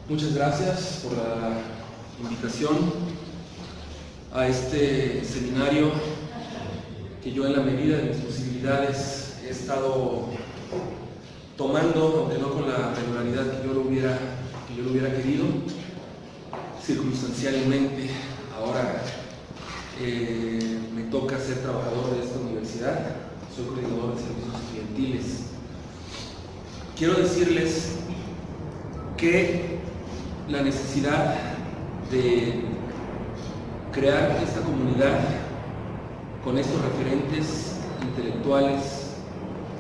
Muchas gracias por la invitación a este seminario que yo, en la medida de mis posibilidades, he estado tomando, aunque no con la regularidad que yo lo hubiera querido, circunstancialmente. Ahora me toca ser trabajador de esta universidad, soy coordinador de servicios estudiantiles. Quiero decirles que la necesidad de crear esta comunidad con estos referentes intelectuales,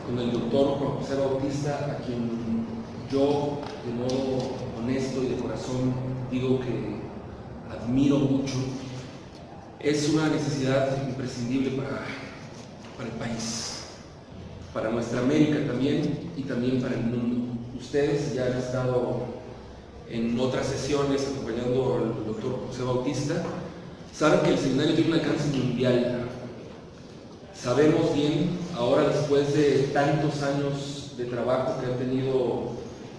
con el doctor Juan José Bautista, a quien yo, de modo honesto y de corazón, digo que admiro mucho, es una necesidad imprescindible para el país, para nuestra América también, y también para el mundo. Ustedes ya han estado en otras sesiones acompañando al doctor José Bautista, saben que el seminario tiene un alcance mundial. Sabemos bien, ahora después de tantos años de trabajo que han tenido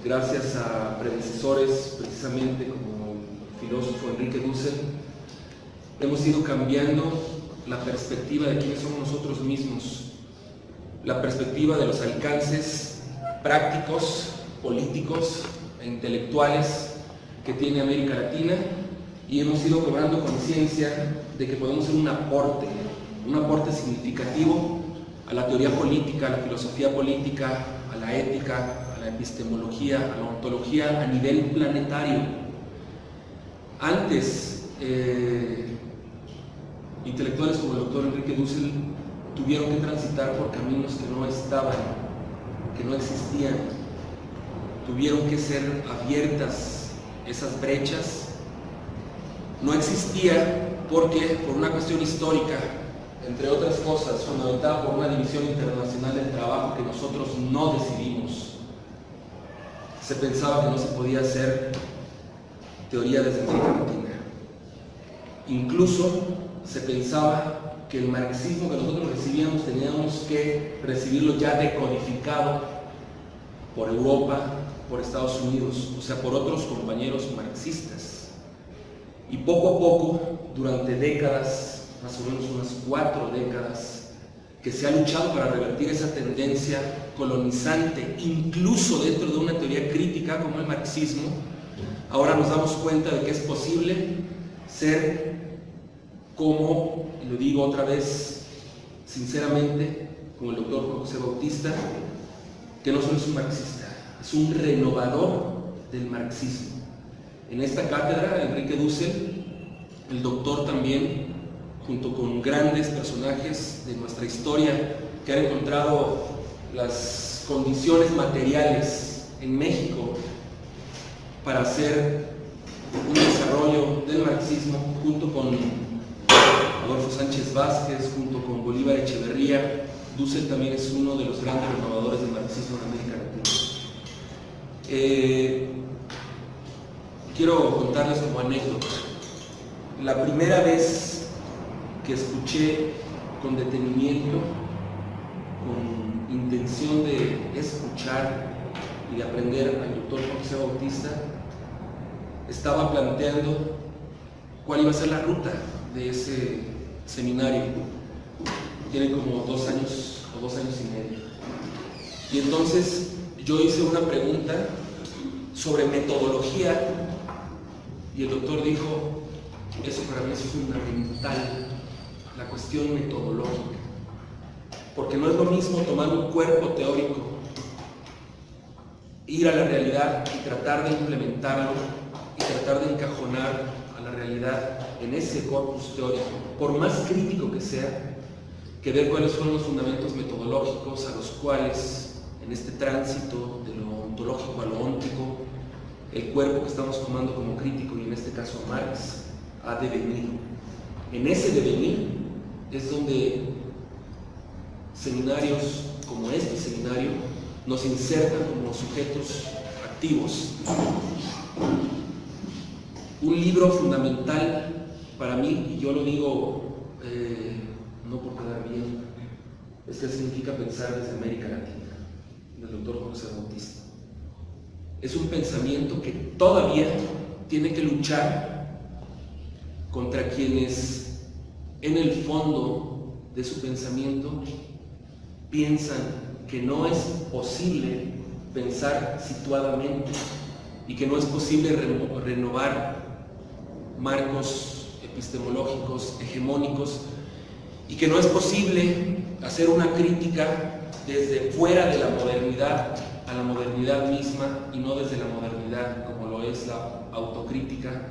gracias a predecesores, precisamente como el filósofo Enrique Dussel, hemos ido cambiando la perspectiva de quiénes somos nosotros mismos, la perspectiva de los alcances prácticos, políticos e intelectuales que tiene América Latina, y hemos ido cobrando conciencia de que podemos ser un aporte significativo a la teoría política, a la filosofía política, a la ética, a la epistemología, a la ontología a nivel planetario. Antes, intelectuales como el doctor Enrique Dussel tuvieron que transitar por caminos que no estaban, que no existían. Tuvieron que ser abiertas esas brechas. No existía porque, por una cuestión histórica, entre otras cosas, fundamentada por una división internacional del trabajo que nosotros no decidimos, se pensaba que no se podía hacer teoría desde América Latina. Incluso se pensaba que el marxismo que nosotros recibíamos teníamos que recibirlo ya decodificado por Europa, por Estados Unidos, o sea, por otros compañeros marxistas. Y poco a poco, durante décadas, más o menos unas 4 décadas, que se ha luchado para revertir esa tendencia colonizante, incluso dentro de una teoría crítica como el marxismo, ahora nos damos cuenta de que es posible ser, como, y lo digo otra vez sinceramente, como el doctor Juan José Bautista, que no solo es un marxista, es un renovador del marxismo. En esta cátedra, Enrique Dussel, el doctor también, junto con grandes personajes de nuestra historia que han encontrado las condiciones materiales en México para hacer un desarrollo del marxismo, junto con Adolfo Sánchez Vázquez, junto con Bolívar Echeverría. Dussel también es uno de los grandes renovadores del marxismo en América Latina. Quiero contarles como anécdota. La primera vez que escuché con detenimiento, con intención de escuchar y de aprender al doctor José Bautista, estaba planteando cuál iba a ser la ruta de ese seminario. Tiene como 2 años o 2 años y medio. Y entonces yo hice una pregunta sobre metodología, y el doctor dijo: eso para mí es fundamental, la cuestión metodológica, porque no es lo mismo tomar un cuerpo teórico, ir a la realidad y tratar de implementarlo y tratar de encajonar a la realidad en ese corpus teórico, por más crítico que sea, que ver cuáles son los fundamentos metodológicos a los cuales, en este tránsito de lo ontológico a lo óntico, el cuerpo que estamos tomando como crítico, y en este caso Marx, ha devenido. En ese devenir es donde seminarios como este seminario nos insertan como sujetos activos. Un libro fundamental para mí, y yo lo digo no por quedar bien, es que significa pensar desde América Latina, del doctor José Bautista. es un pensamiento que todavía tiene que luchar contra quienes en el fondo de su pensamiento piensan que no es posible pensar situadamente y que no es posible renovar marcos epistemológicos hegemónicos y que no es posible hacer una crítica desde fuera de la modernidad a la modernidad misma y no desde la modernidad como lo es la autocrítica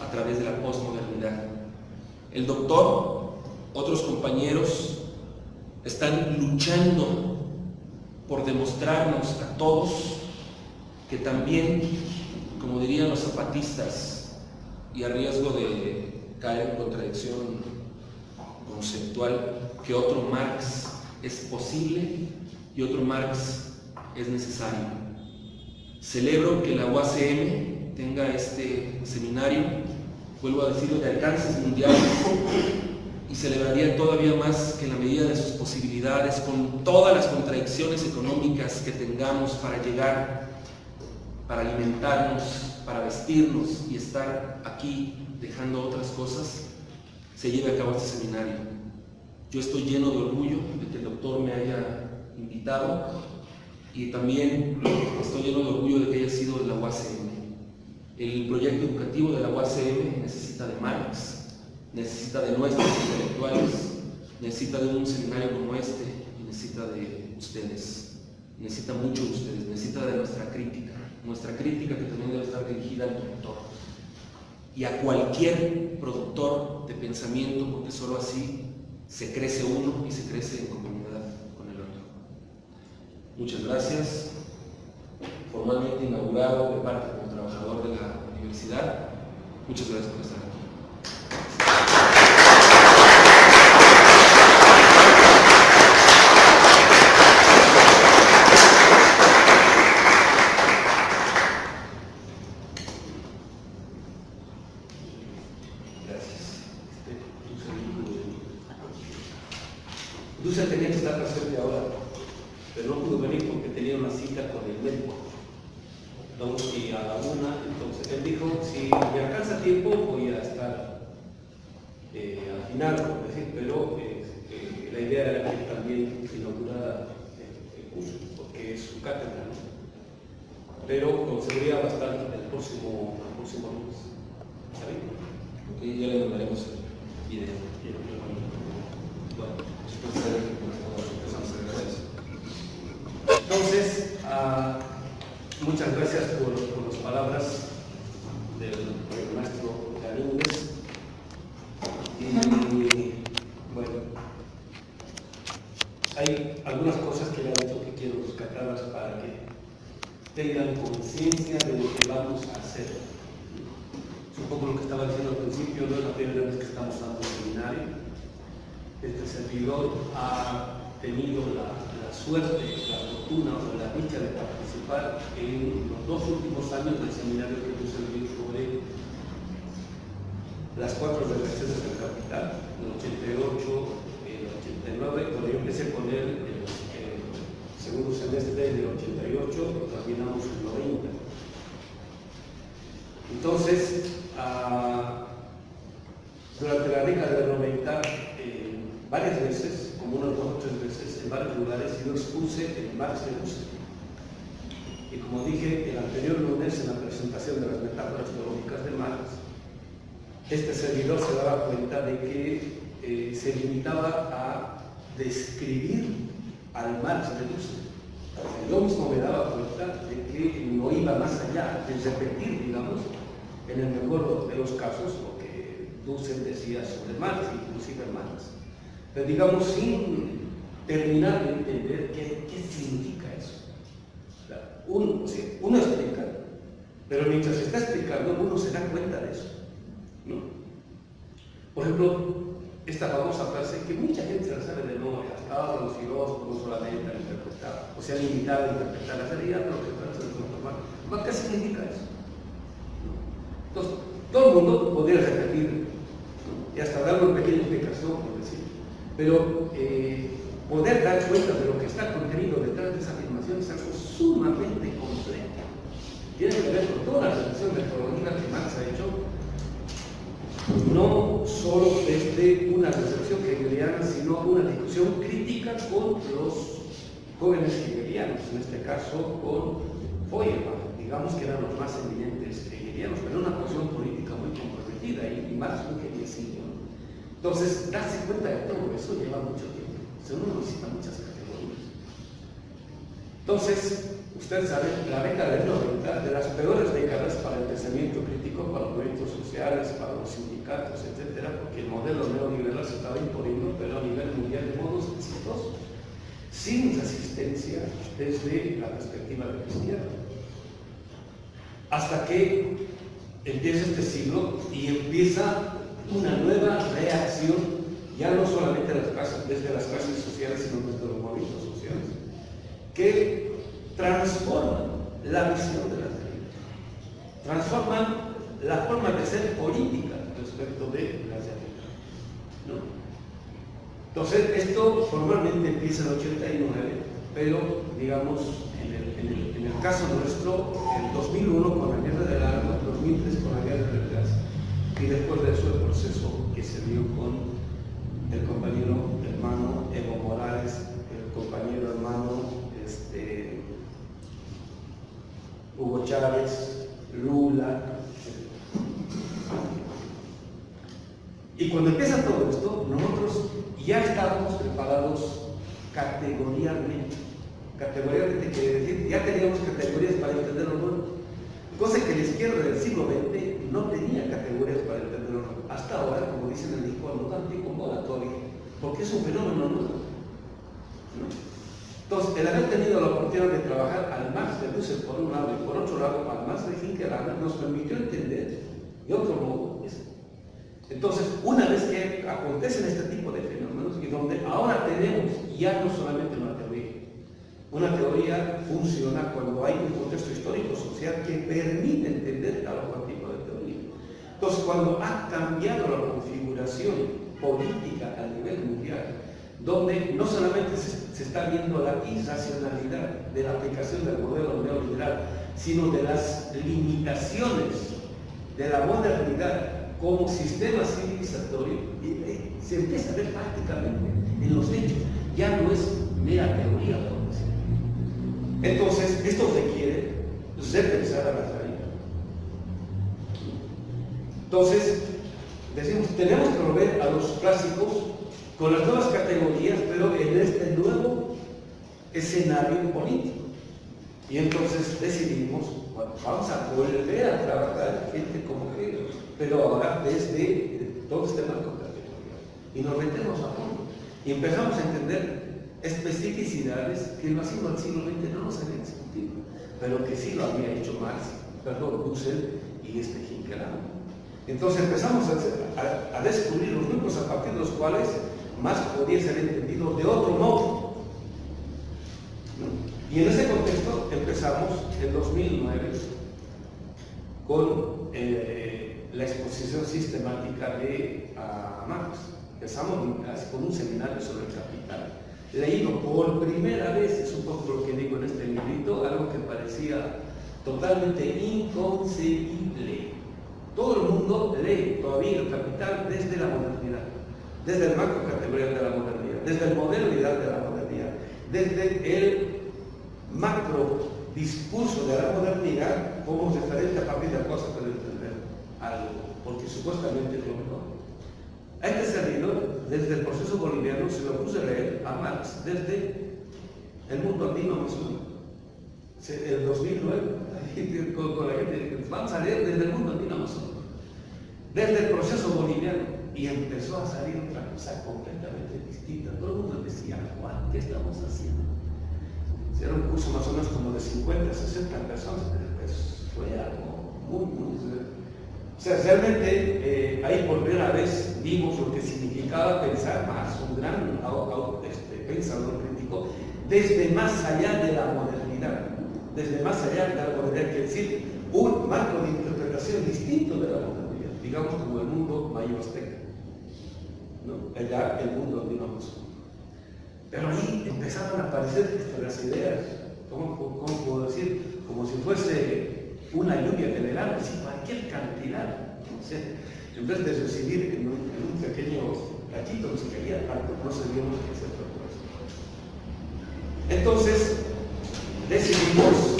a través de la posmodernidad. El doctor, otros compañeros están luchando por demostrarnos a todos que también, como dirían los zapatistas, y a riesgo de caer en contradicción conceptual, que otro Marx es posible y otro Marx es necesario. Celebro que la UACM tenga este seminario, vuelvo a decirlo, de alcances mundiales, y celebraría todavía más que en la medida de sus posibilidades, con todas las contradicciones económicas que tengamos para llegar, para alimentarnos, para vestirnos y estar aquí dejando otras cosas, se lleve a cabo este seminario. Yo estoy lleno de orgullo de que el doctor me haya invitado y también estoy lleno de orgullo de que haya sido de la UACM. El proyecto educativo de la UACM necesita de Marx, necesita de nuestros intelectuales, necesita de un seminario como este y necesita de ustedes, necesita mucho de ustedes, necesita de nuestra crítica que también debe estar dirigida al doctor y a cualquier productor de pensamiento, porque solo así se crece uno y se crece en comunidad con el otro. Muchas gracias. Formalmente inaugurado de parte como trabajador de la universidad. Muchas gracias por estar aquí. Dulce tenía que estar presente ahora, pero no pudo venir porque tenía una cita con el médico. Y a la 1, entonces él dijo, si me alcanza tiempo voy a estar al final, por decir, pero la idea era que también inaugurara el curso, porque es su cátedra, ¿no? Pero con seguridad va a estar el próximo lunes. ¿Está bien? Ok, ya le mandaremos el video. Bueno. Entonces, muchas gracias por las palabras del maestro Galíndez. Y bueno, hay algunas cosas que le han dicho que quiero rescatarlas para que tengan conciencia de lo que vamos a hacer. Es un poco lo que estaba diciendo al principio, no es la primera vez que estamos dando un seminario. Este servidor ha tenido la suerte, la fortuna o la dicha de participar en los 2 últimos años del seminario que yo serví sobre las 4 redacciones del Capital, el 88, el 89, cuando yo empecé con él el segundo semestre del 88, lo terminamos en 90. Entonces, durante la década del 90, varias veces, como unas 2 o 3 veces, en varios lugares, yo expuse en Marx de Husserl. Y como dije el anterior lunes en la presentación de las metáforas teológicas de Marx, este servidor se daba cuenta de que se limitaba a describir al Marx de Husserl. Yo mismo me daba cuenta de que no iba más allá de repetir, digamos, en el mejor de los casos, lo que Husserl decía sobre Marx, inclusive Marx. Pero digamos, sin terminar de entender qué significa eso. O sea, uno explica, pero mientras está explicando, uno se da cuenta de eso, ¿no? Por ejemplo, esta famosa frase que mucha gente se la sabe de memoria, hasta los filósofos no solamente han interpretado, o se han limitado a interpretar la realidad, pero que trata de transformar. ¿Qué significa eso? ¿No? Entonces, todo el mundo podría repetir, ¿no? Y hasta darle una pequeña explicación, por decir. Pero poder dar cuenta de lo que está contenido detrás de esa afirmación es algo sumamente complejo. tiene que ver con toda la reflexión metodológica que Marx ha hecho, no solo desde una recepción hegeliana, sino una discusión crítica con los jóvenes hegelianos, en este caso con Feuerbach, digamos que eran los más eminentes hegelianos, pero una posición política muy comprometida y Marx muy keynesiano. Entonces, darse cuenta de todo eso lleva mucho tiempo, uno necesita muchas categorías. Entonces, ustedes saben, la década del 90, de las peores décadas para el pensamiento crítico, para los movimientos sociales, para los sindicatos, etcétera, porque el modelo neoliberal se estaba imponiendo, pero a nivel mundial de modos exitosos, sin resistencia desde la perspectiva de la izquierda. Hasta que empieza este siglo y empieza una nueva reacción, ya no solamente desde las clases sociales, sino desde los movimientos sociales, que transforman la visión de la realidad, transforman la forma de ser política respecto de la realidad, ¿no? Entonces, esto formalmente empieza en el 89, pero, digamos, en el caso nuestro, en 2001 con la guerra del Arma, 2003 con la guerra del gas, y después de eso el proceso que se dio con el compañero hermano Evo Morales, el compañero hermano Hugo Chávez, Lula. Y cuando empieza todo esto, nosotros ya estábamos preparados categorialmente. Categorialmente quiere decir, ya teníamos categorías para entender lo nuevo. Cosa que la izquierda del siglo XX no tenía categorías para entender lo nuevo. Hasta ahora, como dicen en el Liceo, no tan anticonvocatorio, porque es un fenómeno nuevo, ¿no? Entonces, el haber tenido la oportunidad de trabajar al Marx de Dussel por un lado y por otro lado al Marx de Hinkelhammer nos permitió entender de otro modo eso. Entonces, una vez que acontecen este tipo de fenómenos y donde ahora tenemos ya no solamente una teoría funciona cuando hay un contexto histórico-social que permite entender tal o cual tipo de teoría. Entonces, cuando ha cambiado la configuración política a nivel mundial, donde no solamente se está viendo la irracionalidad de la aplicación del modelo neoliberal, sino de las limitaciones de la modernidad como sistema civilizatorio, se empieza a ver prácticamente en los hechos, ya no es mera teoría, por decirlo. Entonces, esto requiere repensar a la realidad. Entonces, decimos, tenemos que volver a los clásicos con las nuevas categorías, pero en este nuevo escenario político. Y entonces decidimos, bueno, vamos a volver a trabajar gente como Hegel, pero ahora desde todo este marco categorial. Y nos metemos a fondo. Y empezamos a entender especificidades que en el siglo XX no nos habían discutido, pero que sí lo había hecho Marx, Dussel y Hinkelhammer. Entonces empezamos a descubrir los grupos a partir de los cuales Marx podía ser entendido de otro modo, ¿no? Y en ese contexto empezamos en 2009 con la exposición sistemática de Marx. Empezamos con un seminario sobre el capital, leído por primera vez, es un poco lo que digo en este librito, algo que parecía totalmente inconcebible. Todo el mundo lee todavía el capital desde la modernidad, desde el marco categorial de la modernidad, desde el modelo ideal de la modernidad, desde el macro discurso de la modernidad como referente a partir de la cosa para entender algo, porque supuestamente es lo mejor. A este servidor, desde el proceso boliviano, se lo puse a leer a Marx desde el mundo andino amazónico. En 2009, con la gente, vamos a leer desde el mundo andino amazónico, desde el proceso boliviano, y empezó a salir otra cosa completamente distinta. Todo el mundo decía, Juan, ¿qué estamos haciendo? Era un curso más o menos como de 50, 60 personas, pero pues fue algo muy o sea, realmente ahí por primera vez vimos lo que significaba pensar más, un gran pensador crítico, desde más allá de la modernidad, desde más allá de la modernidad, quiere decir, un marco de interpretación distinto de la modernidad, digamos como el mundo mayo azteca, ¿no? Allá el mundo andino amazónico. Pero ahí empezaron a aparecer las ideas, ¿cómo puedo decir? Como si fuese una lluvia de verano, así cualquier cantidad. O sea, en vez de residir en un pequeño cachito, no se quería tanto, no sabíamos qué hacer por eso. Entonces, decidimos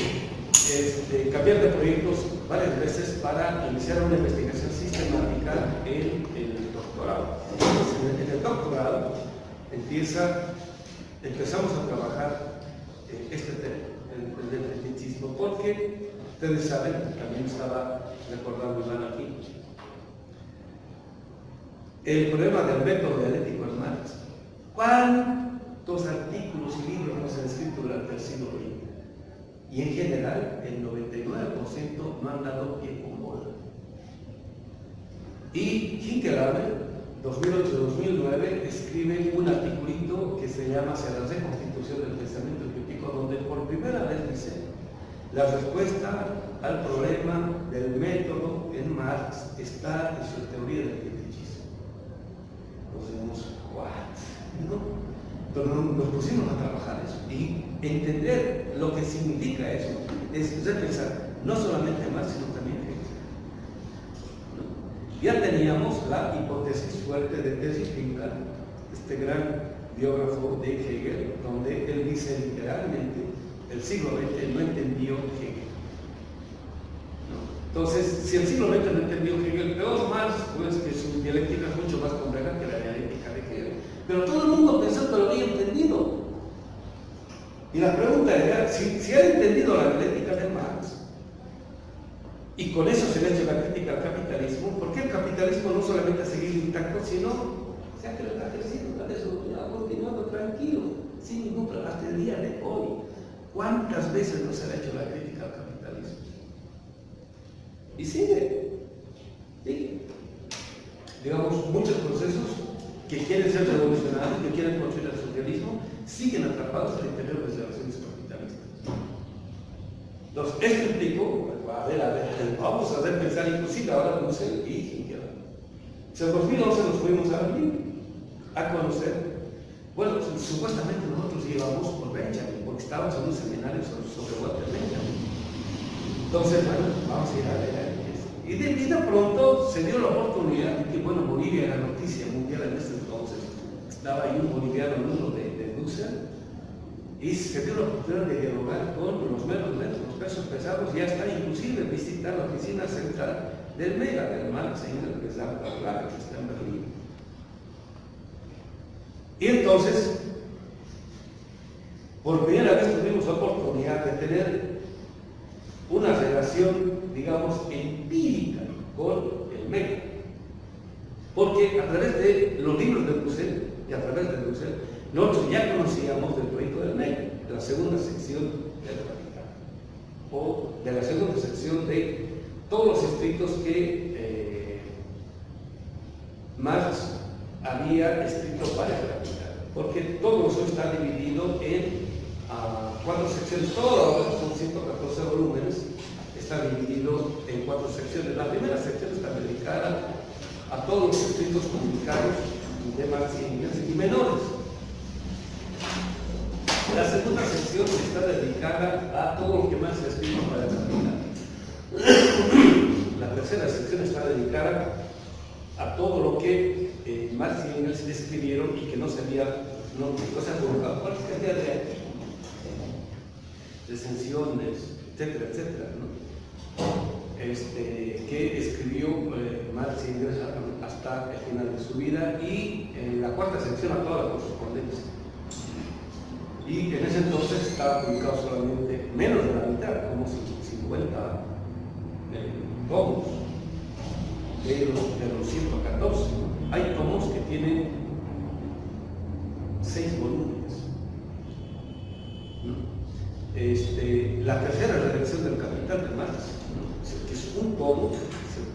cambiar de proyectos varias veces para iniciar una investigación sistemática en el doctorado. Entonces, en el doctorado empezamos a trabajar este tema, el del fetichismo, porque ustedes saben, también estaba recordando Iván aquí, el problema del método dialéctico en Marx. ¿Cuántos artículos y libros nos han escrito durante el siglo XX? Y en general, el 99% no han dado pie con bola. Y Hinkelhammer, 2008-2009, escribe un articulito que se llama Hacia la reconstitución del pensamiento crítico, donde por primera vez dice la respuesta al problema del método en Marx está en su teoría del fetichismo. Nos decimos, ¿what? ¿No? Pero nos pusimos a trabajar eso y entender lo que significa eso es repensar no solamente Marx, sino también Hegel. ¿No? Ya teníamos la hipótesis fuerte de Terry Finkel, este gran biógrafo de Hegel, donde él dice literalmente el siglo XX no entendió Hegel. ¿No? Entonces, si el siglo XX no entendió Hegel, peor Marx, pues que su dialéctica es mucho más compleja que la dialéctica de Hegel. Pero todo el mundo pensó que lo había entendido. Y la pregunta era, si han entendido la dialéctica de Marx, y con eso se le ha hecho la crítica al capitalismo, ¿por qué el capitalismo no solamente ha seguido intacto, sino se ha crecido, ha continuado tranquilo, sin ningún problema, hasta el día de hoy? ¿Cuántas veces no se le ha hecho la crítica al capitalismo? Y sigue. Digamos, muchos procesos que quieren ser revolucionarios, que quieren construir el socialismo, siguen atrapados al interior de las relaciones capitalistas. Entonces, esto implicó, vamos a hacer pensar inclusive ahora Husserl y Hinkelhammer. En 2011 nos fuimos a Berlín a conocer, bueno, supuestamente nosotros íbamos por Benjamin, porque estábamos en un seminario sobre Walter Benjamin. Entonces, bueno, vamos a ir a ver. Y de pronto se dio la oportunidad de que, bueno, Bolivia era noticia mundial en ese entonces. Estaba ahí un boliviano alumno de Husserl, y se dio la oportunidad de dialogar con los los pesos pesados, y hasta inclusive visitar la oficina central del MEGA, del Marx Engels, que está en Berlín. Y entonces, por primera vez tuvimos la oportunidad de tener una relación, digamos, empírica con el MEGA. Porque a través de los libros de Husserl y a través de Husserl, nosotros ya conocíamos del proyecto del MEGA, de la segunda sección del Capital, o de la segunda sección de todos los escritos que Marx había escrito para el Capital. Porque todo eso está dividido en 4 secciones, todo son 114 volúmenes, está dividido en 4 secciones. La primera sección está dedicada a todos los escritos publicados de Marx y Engels y menores. La segunda sección está dedicada a todo lo que Marx ha escrito para el Capital. La tercera sección está dedicada a todo lo que Marx y Engels escribieron y que no se ha publicado, cualquier cantidad de recensiones, etcétera, etcétera, ¿no? Que escribió Marx y Engels hasta el final de su vida, y en la cuarta sección a toda la correspondencia. Y en ese entonces estaba publicado solamente menos de la mitad, como 50 tomos de los 114. Hay tomos que tienen 6 volúmenes. ¿No? La tercera redacción del Capital de Marx, ¿no? Que es un tomo,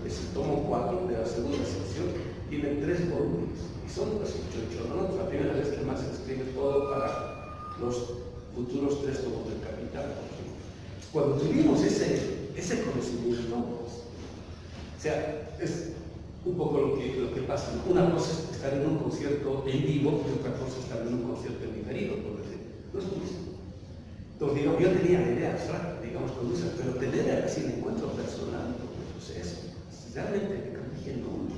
es el tomo 4 de la segunda sección, tiene 3 volúmenes y son las 88, ¿no? La primera vez que Marx escribe todo para los futuros 3 tomos del Capital. Cuando tuvimos ese conocimiento, o sea, es un poco lo que pasa, ¿no? Una cosa es estar en un concierto en vivo y otra cosa es estar en un concierto en diferido, por decir, no es lo mismo. Entonces, digamos, yo tenía la idea abstracta, digamos, pero tener así el encuentro personal, pues eso, realmente me cambié el mundo.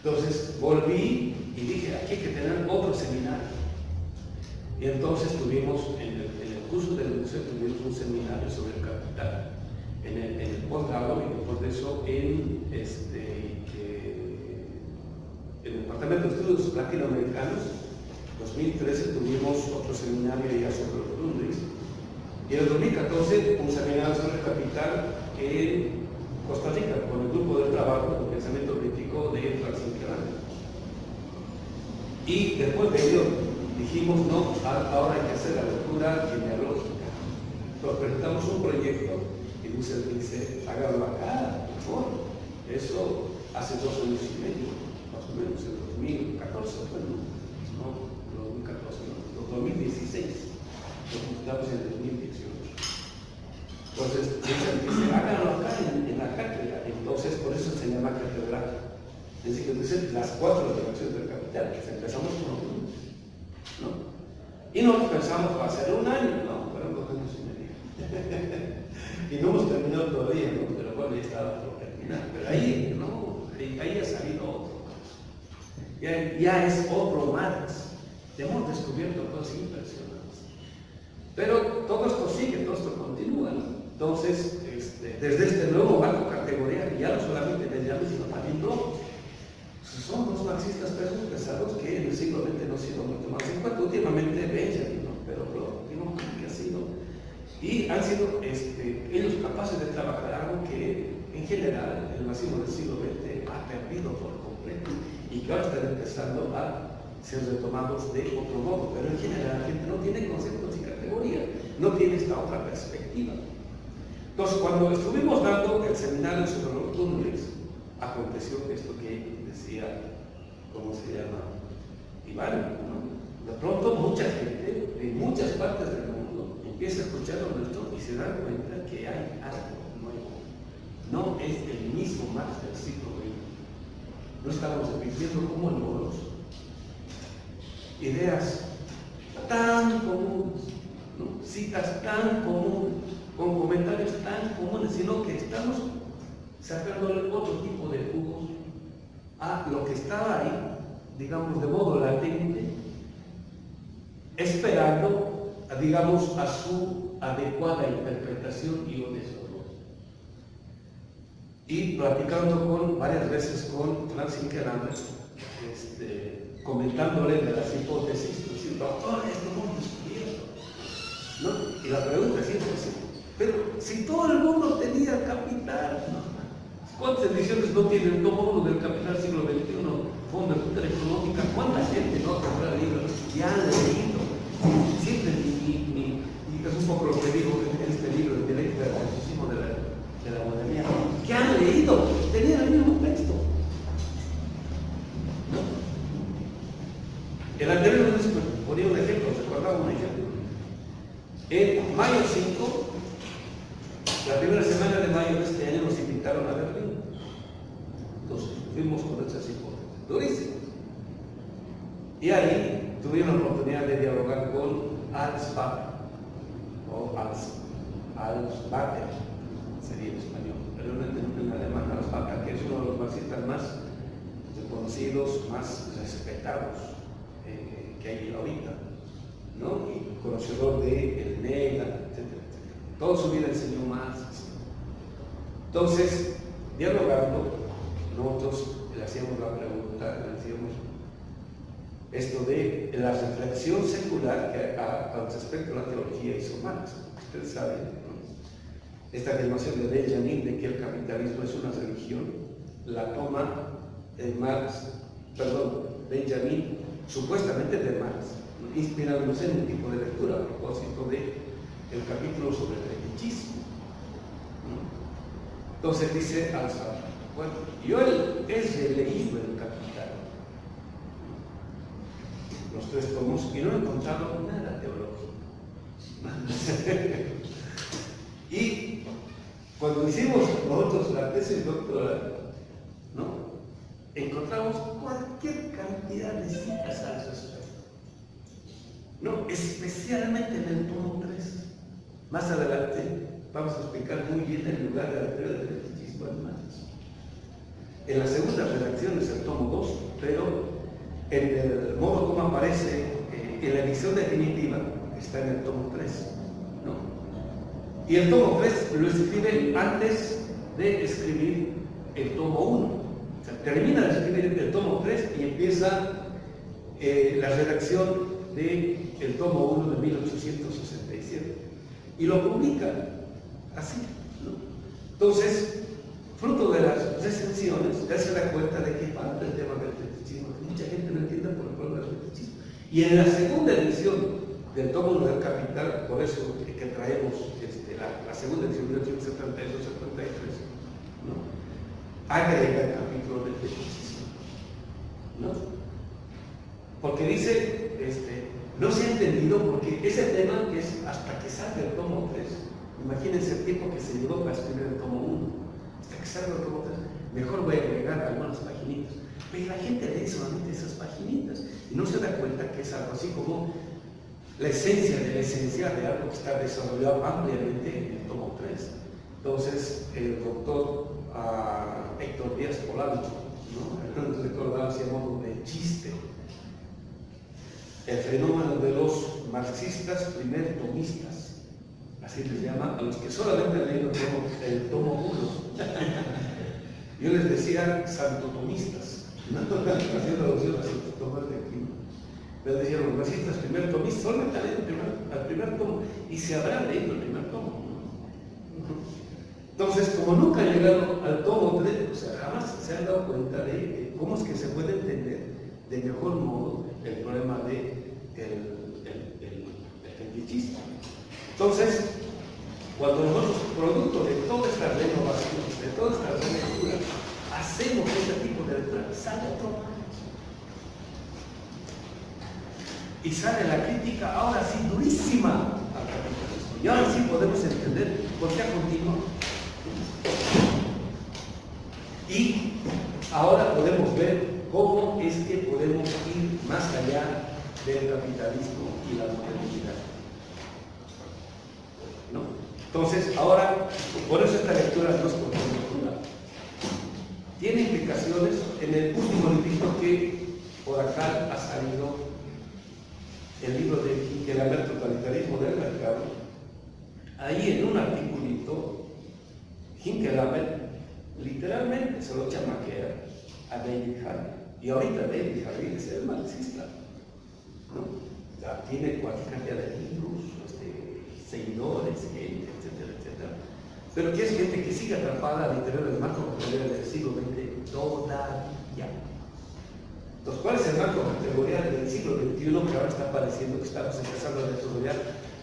Entonces, volví y dije, aquí hay que tener otro seminario. Y entonces tuvimos, en el curso del museo, tuvimos un seminario sobre el capital. En el posgrado, y después de eso, en el Departamento de Estudios Latinoamericanos, 2013 tuvimos otro seminario ya sobre los Grundriss. Y en el 2014, un seminario sobre el capital en Costa Rica, con el grupo de trabajo de pensamiento crítico de Francis Grande. Y después de ello dijimos, no, ahora hay que hacer la lectura genealógica. Entonces presentamos un proyecto y Lucer dice, hágalo acá, por favor. Eso hace 2 años y medio, más o menos, en 2014, bueno, no, 2014, no, 2016. Lo juntamos en 2018. Entonces, dice, háganlo acá en la cátedra. Entonces, por eso se llama catedral. Es decir, las 4 direcciones del capital. Empezamos con 1, ¿no? Y nosotros pensamos, va a ser 1 año, no, fueron 2 años y medio. Y no hemos terminado todavía, ¿no? Pero bueno, ya estaba por terminar. Pero ahí, no, ahí ha salido otro. Ya es otro más. Hemos descubierto cosas impresionantes. Pero todo esto sigue, todo esto continúa, ¿no? Entonces, desde este nuevo marco categorial, ya no solamente Benjamin, sino también Bloch, son los marxistas pesados que en el siglo XX no han sido mucho más en cuanto últimamente Benjamin, ¿no? Pero Bloch, no, que ha sido, y han sido ellos capaces de trabajar algo que en general el marxismo del siglo XX ha perdido por completo y que ahora están empezando a ser retomados de otro modo, pero en general la gente no tiene conceptos y categorías, no tiene esta otra perspectiva. Entonces, cuando estuvimos dando el seminario sobre los túneles, aconteció esto que decía, ¿cómo se llama? Iván, ¿no? De pronto mucha gente de muchas partes del mundo empieza a escuchar lo nuestro y se dan cuenta que hay algo nuevo. No es el mismo Marx del siglo XX. No estamos repitiendo como loros ideas tan comunes, ¿no? Citas tan comunes, con comentarios tan comunes, sino que estamos sacándole otro tipo de jugos a lo que estaba ahí, digamos, de modo latente, esperando, digamos, a su adecuada interpretación y un desarrollo. Y platicando varias veces con Francis Inqueranda, comentándole de las hipótesis, diciendo, doctor, esto no hemos descubierto, ¿no? Y la pregunta siempre es, pero si todo el mundo tenía capital, ¿no? ¿Cuántas ediciones no tienen todo uno del Capital siglo XXI, Fondo de Cultura Económica? ¿Cuánta gente no compra libros? Ya han leído. Siempre, y es un poco lo que digo en este libro, el dialéctica del marxismo de la modernidad, que han leído, tenían el mismo texto. ¿No? El anterior nos ponía un ejemplo, recordaba un ejemplo. En mayo 5, la primera semana de mayo de este año nos invitaron a Berlín. Entonces fuimos con nuestras hipótesis, durísimas. Y ahí tuvieron la oportunidad de dialogar con Alsbacher, o Alsbacher, sería en español, pero en alemán Alsbacher, que es uno de los marxistas más reconocidos, más respetados que hay ahorita, ¿no? Y conocedor de Nela, etc. Toda su vida enseñó Marx. Entonces, dialogando, nosotros le hacíamos la pregunta, le decíamos esto de la reflexión secular que al respecto de la teología hizo Marx. Ustedes saben, ¿no? Esta afirmación de Benjamin de que el capitalismo es una religión, la toma Benjamin, supuestamente de Marx, inspirándose en un tipo de lectura a propósito de el capítulo sobre el fetichismo. Entonces dice Alsbacher, bueno, yo he releído el Capital, los 3 tomos, y no he encontrado nada teológico. Y cuando hicimos nosotros la tesis doctoral, ¿no? Encontramos cualquier cantidad de citas al respecto. No, especialmente en el tomo 3. Más adelante vamos a explicar muy bien el lugar de la teoría del fetichismo en Marx. En la segunda redacción es el tomo 2, pero en el modo como aparece en la edición definitiva está en el tomo 3, ¿no? Y el tomo 3 lo escribe antes de escribir el tomo 1. O sea, termina de escribir el tomo 3 y empieza la redacción del tomo 1 de 1867. Y lo publica así, ¿no? Entonces, fruto de las recensiones, ya se da cuenta de que falta el tema del fetichismo, que mucha gente no entiende por el problema del fetichismo. Y en la segunda edición del tomo 1 del Capital, por eso que traemos la segunda edición de 1872-73, ¿no? Agrega el capítulo del fetichismo, ¿no? Porque dice, no se ha entendido porque ese tema que es hasta que salga el tomo 3, imagínense el tiempo que se llevó para escribir el tomo 1, hasta que salga el tomo 3, mejor voy a agregar algunas paginitas. Pero la gente lee solamente esas paginitas y no se da cuenta que es algo así como la esencia de la esencia de algo que está desarrollado ampliamente en el tomo 3. Entonces, el doctor Héctor Díaz Polanco, ¿no? El recordaba así a modo de chiste el fenómeno de los marxistas primer tomistas, así les llama a los que solamente han leído el tomo 1. Yo les decía santotomistas, haciendo alusión a Santo Tomás de Aquino. Les decía los marxistas primer tomistas, solamente han leído el primer tomo y se habrán leído el primer tomo. Entonces, como nunca han llegado al tomo 3, o sea, jamás se han dado cuenta de cómo es que se puede entender de mejor modo el problema del fetichismo. Entonces, cuando nosotros, producto de toda esta renovación, de toda esta relectura, hacemos este tipo de lectura, sale otro más. Y sale la crítica, ahora sí, durísima al capitalismo. Y ahora sí podemos entender por qué ha continuado. Y ahora podemos ver cómo es que podemos ir más allá del capitalismo y la modernidad, ¿no? Entonces, ahora, por eso esta lectura no es lectura. Tiene implicaciones en el último librito que por acá ha salido, el libro de Hinkelhammer, Totalitarismo del Mercado. Ahí en un articulito, Hinkelhammer literalmente se lo chamaquea a David Harvey. Y ahorita David Harvey es el marxista, ¿no? O sea, tiene cualquier cantidad de libros, seguidores, gente, etcétera, etcétera. Pero que es gente que sigue atrapada al interior del marco categorial del siglo XX todavía. Entonces, ¿cuál es el marco categorial del siglo XXI que ahora está apareciendo, que estamos empezando a desarrollar,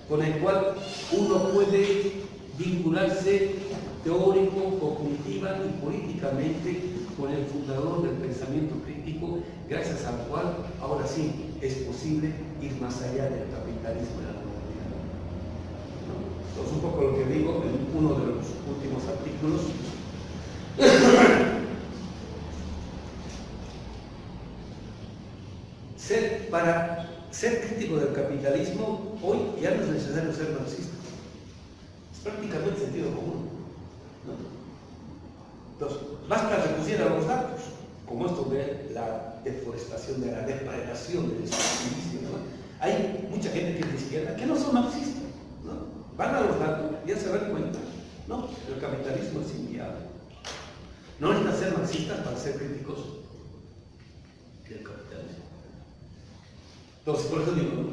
con el cual uno puede vincularse teórico, cognitiva y políticamente con el fundador del pensamiento crítico, gracias al cual ahora sí es posible ir más allá del capitalismo y la modernidad, ¿no? Entonces, un poco lo que digo en uno de los últimos artículos. Para ser crítico del capitalismo, hoy ya no es necesario ser marxista. Es prácticamente sentido común, ¿no? Entonces, basta recurrir a los datos, como esto de la deforestación, de la depredación del espacio, ¿no? Hay mucha gente que es de izquierda que no son marxistas, ¿no? Van a los datos y ya se dan cuenta, ¿no? El capitalismo es inviable. No necesitan ser marxistas para ser críticos del capitalismo. Entonces, por eso digo,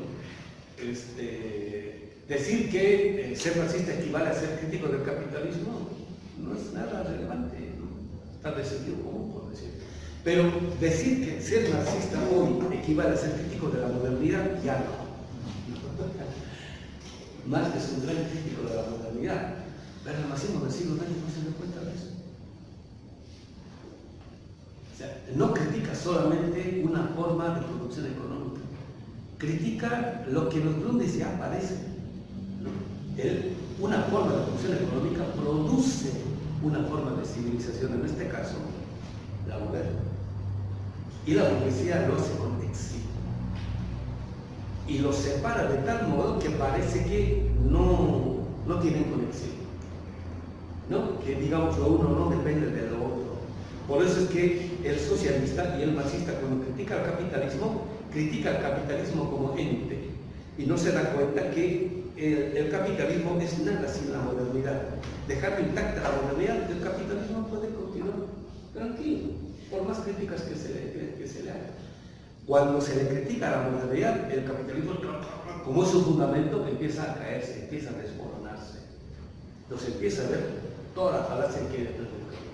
decir que ser marxista equivale a ser crítico del capitalismo no es nada relevante, ¿no? Está de sentido común, por decir. Pero decir que ser marxista hoy equivale a ser crítico de la modernidad, ya no. Marx es un gran crítico de la modernidad, pero el marxismo del siglo XX no se da cuenta de eso. O sea, no critica solamente una forma de producción económica, critica lo que en los Grundrisse ya aparece, ¿no? Una forma de producción económica produce una forma de civilización, en este caso, la moderna. Y la burguesía lo hace con éxito. y los separa de tal modo que parece que no tienen conexión, ¿no? Que digamos lo uno no depende de lo otro. Por eso es que el socialista y el marxista, cuando critica al capitalismo como ente y no se da cuenta que el capitalismo es nada sin la modernidad. Dejando intacta la modernidad, el capitalismo puede continuar tranquilo, por más críticas que se le hagan. Cuando se le critica a la modernidad, el capitalismo, como es su fundamento, empieza a caerse, empieza a desmoronarse. Entonces empieza a ver toda la falacia que hay detrás del capitalismo,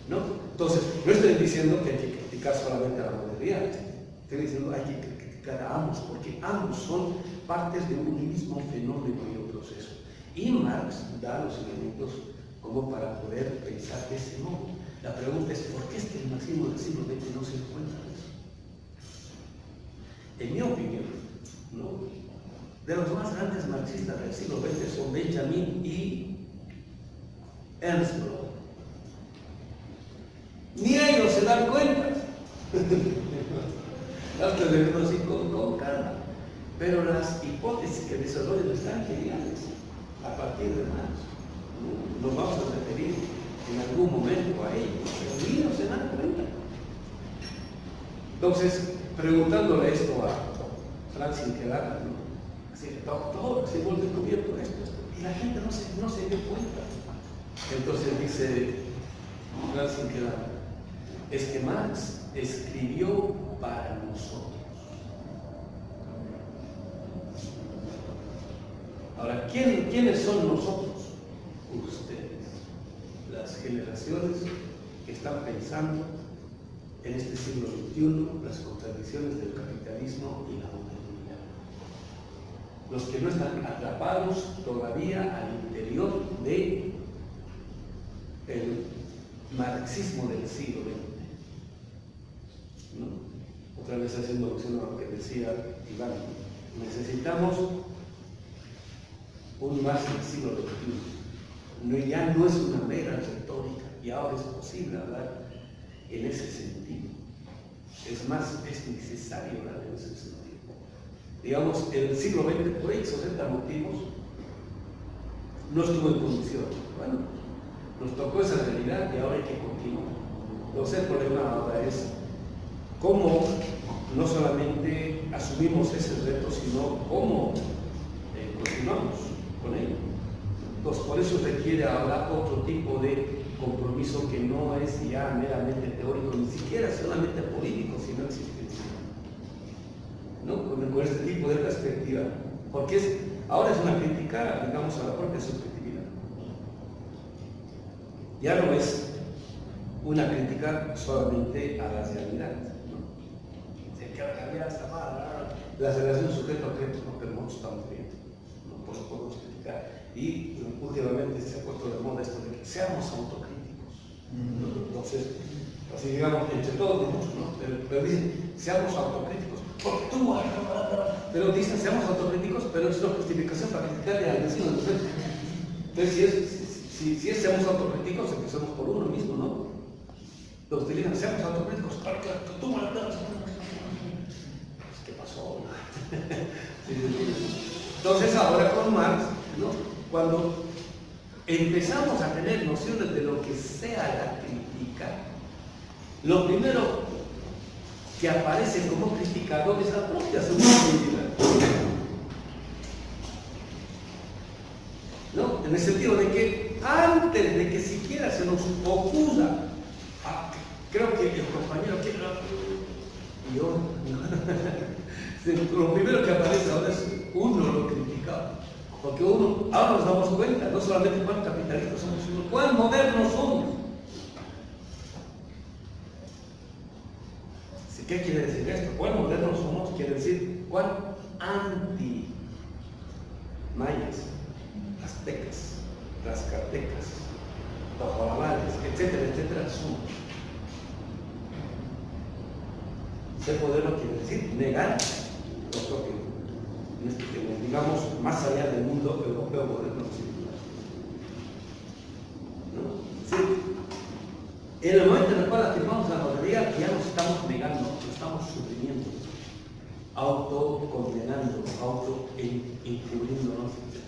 ¿no? Entonces, no estoy diciendo que hay que criticar solamente a la modernidad, estoy diciendo que hay que criticar a ambos, porque ambos son partes de un mismo fenómeno y un proceso. Y Marx da los elementos como para poder pensar de ese modo. La pregunta es, ¿por qué es que el marxismo del siglo XX no se encuentra de eso? En mi opinión, ¿no? De los más grandes marxistas del siglo XX son Benjamin y Ernst Bloch. Ni ellos se dan cuenta. Hasta de verlo así con calma. Pero las hipótesis que desarrollan están geniales a partir de Marx. Nos vamos a referir en algún momento a ellos, pero ni no se dan cuenta. Entonces, preguntándole esto a Franz Inkelada, ¿no? Así, doctor, se hemos descubierto esto, y la gente no se dio cuenta. Entonces dice Franz Inkelada, es que Marx escribió para nosotros. Ahora, ¿quiénes son nosotros? Ustedes, las generaciones que están pensando en este siglo XXI las contradicciones del capitalismo y la modernidad. Los que no están atrapados todavía al interior del marxismo del siglo XX. ¿No? Otra vez haciendo alusión a lo que decía Iván, necesitamos un Marx del siglo XXI. Ya no es una mera retórica, y ahora es posible hablar en ese sentido. Es más, es necesario hablar en ese sentido. Digamos, el siglo XX, por X o Z motivos, no estuvo en condiciones. Bueno, nos tocó esa realidad y ahora hay que continuar. Entonces, el problema ahora es cómo no solamente asumimos ese reto, sino cómo continuamos con ello. Entonces, por eso requiere ahora otro tipo de compromiso que no es ya meramente teórico, ni siquiera solamente político, sino existencial, ¿no? Con este tipo de perspectiva, porque ahora es una crítica, digamos, a la propia subjetividad. Ya no es una crítica solamente a la realidad, ¿no? Que la realidad está mal, la relación sujeto-objeto, no, pero nosotros estamos bien, no pues podemos criticar. Y últimamente se ha puesto de moda esto de que seamos autocríticos, ¿no? Entonces, así digamos, entre todos muchos, ¿no? Pero dicen, seamos autocríticos, porque tú, pero dicen, seamos autocríticos, pero es una justificación para criticarle al vecino. Entonces, si es seamos autocríticos, empezamos por uno mismo, ¿no? Entonces dicen, seamos autocríticos, claro, tú, ¿qué pasó? Entonces, ahora con Marx, ¿no? Cuando empezamos a tener nociones de lo que sea la crítica, lo primero que aparece como criticador es la propia subjetividad, ¿no? En el sentido de que antes de que siquiera se nos ocurra, creo que el compañero quiere, y yo, lo primero que aparece ahora es uno lo criticado. Porque ahora nos damos cuenta, no solamente cuán capitalistas somos, sino cuán modernos somos. ¿Qué quiere decir esto? Cuán modernos somos quiere decir cuán anti-mayas, aztecas, tlaxcaltecas, tojolabales, etcétera, etcétera, somos. Ser moderno quiere decir negar lo propio. Digamos, más allá del mundo europeo moderno circular, ¿no? Sí. En el momento en el cual afirmamos la modernidad, ya nos estamos negando, nos estamos suprimiendo. autocondenando, auto-encubriéndonos, etc.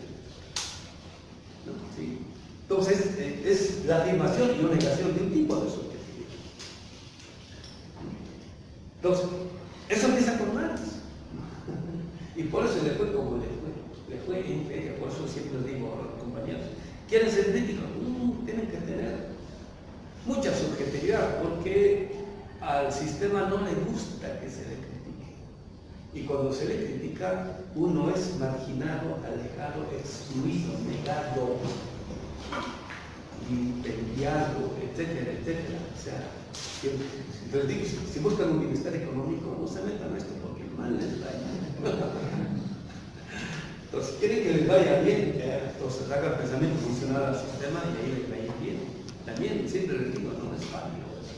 ¿No? ¿Sí? Entonces, es la afirmación y una negación de un tipo de subjetividad. Entonces, eso empieza con Marx. Y por eso le fue como le fue en feria. Por eso siempre les digo a los compañeros, ¿quieren ser críticos? Tienen que tener mucha subjetividad, porque al sistema no le gusta que se le critique. Y cuando se le critica, uno es marginado, alejado, excluido, negado, vilipendiado, etcétera, etcétera. O sea, les digo, si buscan un bienestar económico, no se metan a esto porque mal les vaya. Entonces, quieren que les vaya bien, entonces hagan pensamiento funcional al sistema y ahí les va a ir bien. También, siempre les digo, no es fácil eso.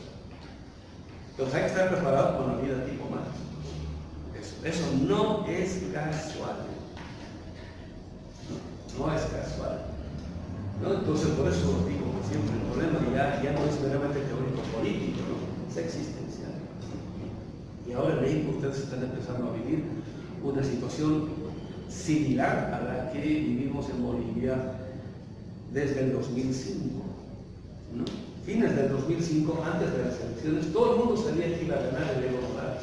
Entonces hay que estar preparados con la vida tipo Marx. Eso no es casual. No es casual. ¿No? Entonces, por eso os digo que siempre el problema ya no es meramente teórico político, ¿no? Es existencial. Y ahora en México ustedes están empezando a vivir una situación similar a la que vivimos en Bolivia desde el 2005. ¿No? Fines del 2005, antes de las elecciones, todo el mundo sabía que iba a ganar el Evo Morales.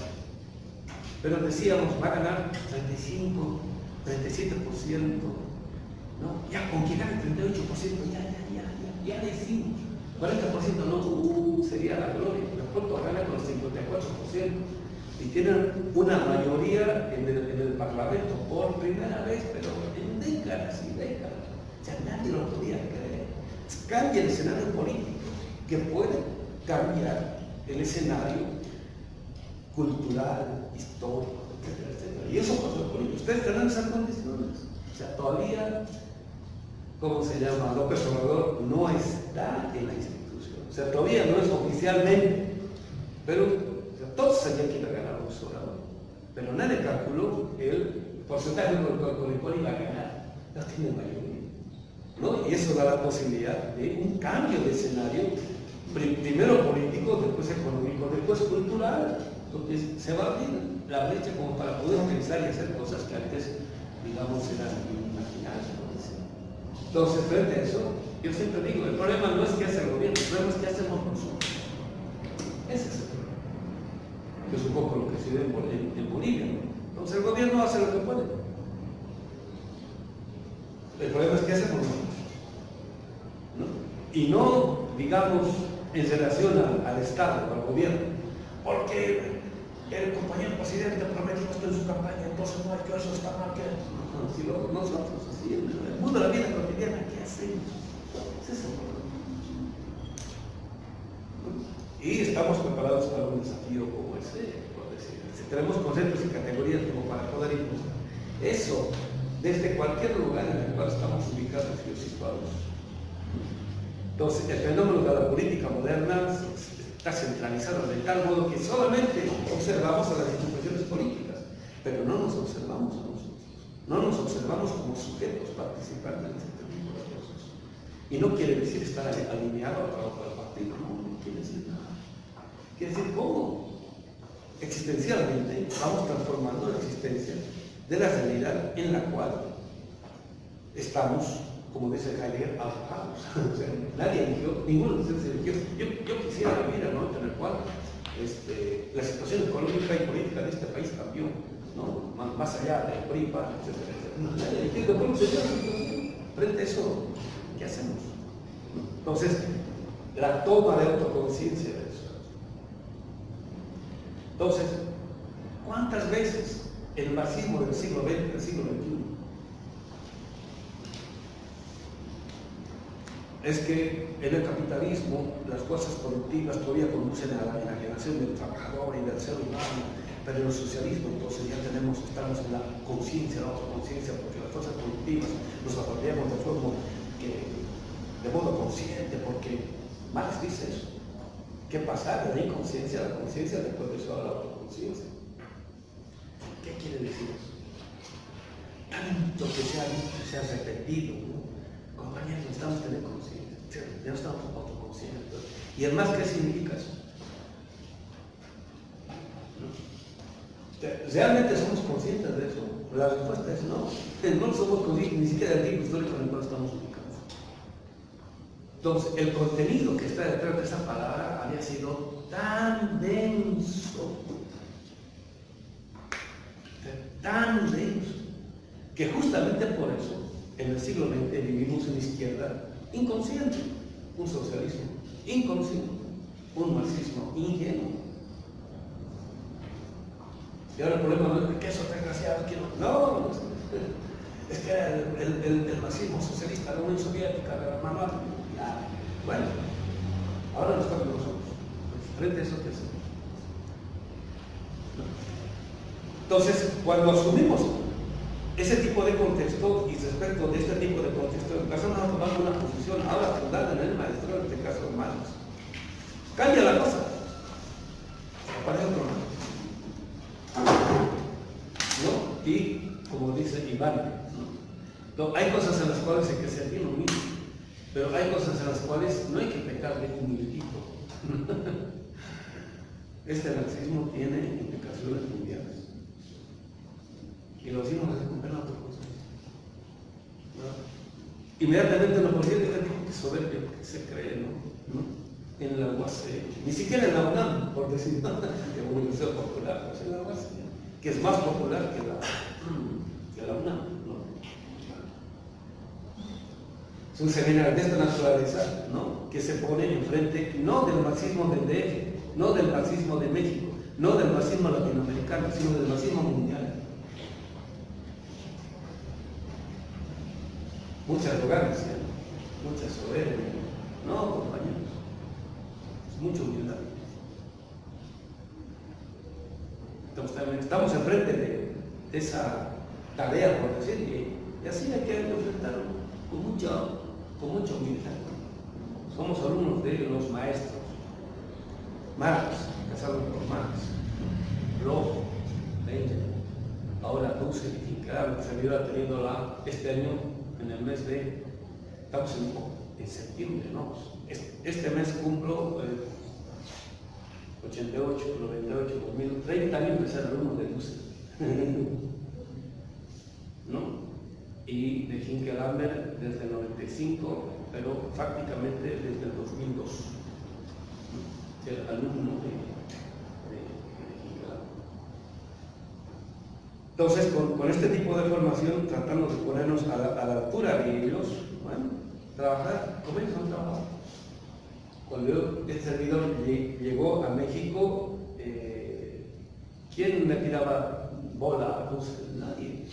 Pero decíamos, va a ganar 35, 37%, ¿no? Ya con que gane 38%, ya le hicimos. 40% no, sería la gloria. De pronto gana con el 54%. Y tienen una mayoría en el Parlamento por primera vez, pero en décadas y décadas. O sea, nadie lo podía creer. Cambia el escenario político, que puede cambiar el escenario cultural, histórico, etcétera, etcétera. Y eso pasó en Bolivia. Ustedes tendrán esas condiciones. O sea, todavía, ¿cómo se llama? López Obrador no está en la institución. O sea, todavía no es oficialmente. Pero todos sabían que iba a ganar López Obrador. Pero nadie calculó el porcentaje con el cual iba a ganar. No tiene mayoría. ¿No? Y eso da la posibilidad de un cambio de escenario, primero político, después económico, después cultural. Entonces se va a abrir la brecha como para poder pensar y hacer cosas que antes, digamos, eran inimaginables. Entonces, frente a eso, yo siempre digo, el problema no es qué hace el gobierno, el problema es qué hacemos nosotros. Ese es el problema. Que es un poco lo que se ve en Bolivia. Entonces el gobierno hace lo que puede. El problema es qué hacemos nosotros. ¿No? Y no, digamos, en relación al Estado, al gobierno, porque el compañero presidente prometió esto en su campaña, entonces no hay que eso está mal. Si nosotros, así, en el mundo de la vida cotidiana, ¿qué hacemos? Es eso. Y estamos preparados para un desafío como ese, por decir. Si tenemos conceptos y categorías como para poder impulsar eso desde cualquier lugar en el cual estamos ubicados y situados. Entonces, el fenómeno de la política moderna está centralizado de tal modo que solamente observamos a las instituciones políticas, pero no nos observamos a nosotros. No nos observamos como sujetos participantes de este tipo de cosas. Y no quiere decir estar alineado al trabajo del partido, no quiere decir nada. Quiere decir cómo existencialmente vamos transformando la existencia de la realidad en la cual estamos, como dice Heidegger, alojados. O sea, nadie eligió, ninguno de ustedes eligió. Yo quisiera vivir al momento en el cual la situación económica y política de este país cambió, ¿no? Más allá del PRI, etcétera, etcétera. Nadie eligió, de pronto se dio la situación. Frente a eso, ¿qué hacemos? Entonces, la toma de autoconciencia de eso. Entonces, ¿cuántas veces el marxismo del siglo XX, del siglo XXI, es que en el capitalismo las fuerzas productivas todavía conducen a la enajenación del trabajador y del ser humano, pero en el socialismo entonces ya estamos en la conciencia, la autoconciencia, porque las fuerzas productivas nos apropiamos de modo consciente, porque Marx dice eso. ¿Qué pasa de la inconsciencia a la conciencia después de eso a la autoconciencia? ¿Qué quiere decir eso? Tanto que se ha repetido, ¿no? Compañeros, necesitamos tener conciencia, ya no estamos autoconscientes. Y además, ¿qué significa eso? ¿No? ¿Realmente somos conscientes de eso? La respuesta es no. No somos conscientes ni siquiera del tiempo histórico en el cual estamos ubicados. Entonces, el contenido que está detrás de esa palabra había sido tan denso, que justamente por eso, en el siglo XX vivimos una izquierda inconsciente, un socialismo inconsciente, un marxismo ingenuo. Y ahora el problema no es que esos desgraciados quieren. No, es que el marxismo socialista, la Unión Soviética, la mamá. Bueno, ahora nos toca a nosotros. Frente a eso, ¿qué hacemos? Entonces, cuando asumimos ese tipo de contexto y respecto de este tipo de contexto, empezamos a tomar una posición ahora fundada en el maestro, en este caso Marx. Cambia la cosa. Aparece otro ¿no? Y como dice Iván, ¿no? Hay cosas en las cuales hay que ser bien humilde, pero hay cosas en las cuales no hay que pecar de humildito. Este marxismo tiene implicaciones mundiales. Y lo hicimos hacer con pena otra cosa. ¿No? Inmediatamente nos pusieron este tipo de soberbio que se cree, ¿no? En la UACE, ni siquiera en la UNAM, por decir nada, que Universidad Popular, pues en la UACE, que es más popular que la UNAM, ¿no? Es un seminario de esta naturaleza, ¿no? Que se pone enfrente no del marxismo del DF, no del marxismo de México, no del marxismo latinoamericano, sino del marxismo mundial. Mucha arrogancia, mucha soberbia. No, compañeros, es mucha humildad. Estamos enfrente de esa tarea, por decir, y así hay que enfrentarlo con mucha humildad. Somos alumnos de los maestros. Marx, casado con Marx, Rojo, Lenin, ahora Dussel y Finkelham, que servidor ha tenido este año, en el mes de, estamos en septiembre, ¿no? Este mes cumplo 88, 98, 2000, 30 años de ser alumno de Dussel. ¿No? Y de Finkelham desde el 95, pero prácticamente desde el 2002. Ser alumno de Finkelham. Entonces, con este tipo de formación, tratando de ponernos a la altura de ellos, bueno, trabajar, como ellos han trabajado. Cuando este servidor llegó a México, ¿quién le tiraba bola a Dussel? Nadie.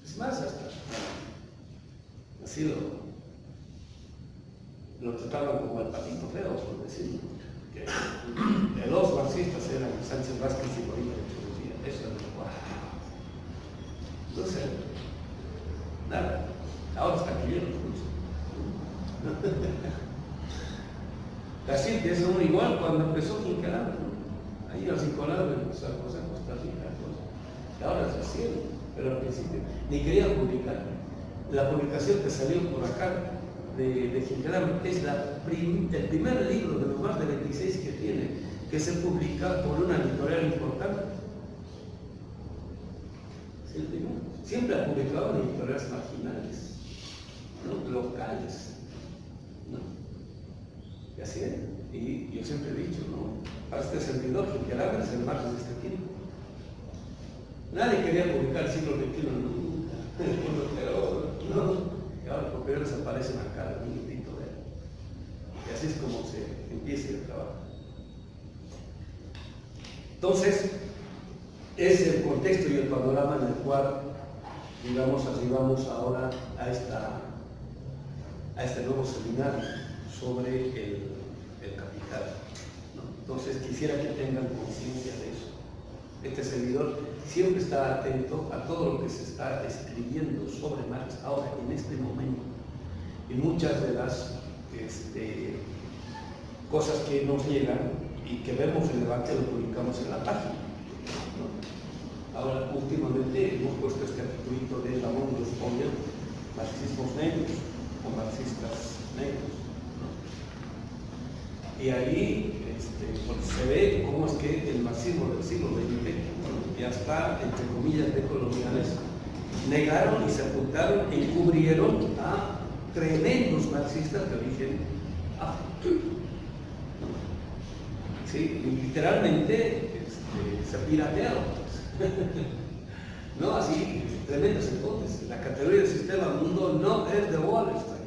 Es más, hasta así lo trataban como el patito feo, por decirlo. Que los marxistas eran Sánchez Vázquez y Bolívar Echeverría. Eso es lo cual. Entonces, nada, ahora está cayendo incluso. Así que es uno igual cuando empezó Finkelham, ¿no? Ahí los Nicolás de Costa Rica, y ahora es así, pero al principio ni querían publicar. La publicación que salió por acá de Finkelham es el primer libro de los más de 26 que tiene, que se publica por una editorial importante. Es el primero. Siempre ha publicado en editoriales marginales, ¿no? Locales, ¿no? Y así es. Y yo siempre he dicho, ¿no? Para este servidor, Finkelham es el Marx de este tiempo. Nadie quería publicar el siglo XXI nunca, pero no. Y ahora por primera vez aparecen acá un minutito de él. Y así es como se empieza el trabajo. Entonces, es el contexto y el panorama en el cual, digamos, arribamos ahora a este nuevo seminario sobre el capital, ¿no? Entonces, quisiera que tengan conciencia de eso. Este servidor siempre está atento a todo lo que se está escribiendo sobre Marx ahora, en este momento. Y muchas de las cosas que nos llegan y que vemos en el debate lo publicamos en la página, ¿no? Ahora, últimamente hemos puesto este articulito de Ramón de Sponger, marxismos negros o marxistas negros, ¿no? Y ahí porque se ve cómo es que el marxismo del siglo XX, y hasta, entre comillas, decoloniales, negaron y sepultaron e encubrieron a tremendos marxistas de origen afro. Sí, literalmente se piratearon. No, así, tremendos. Entonces, la categoría del sistema mundo no es de Wallerstein.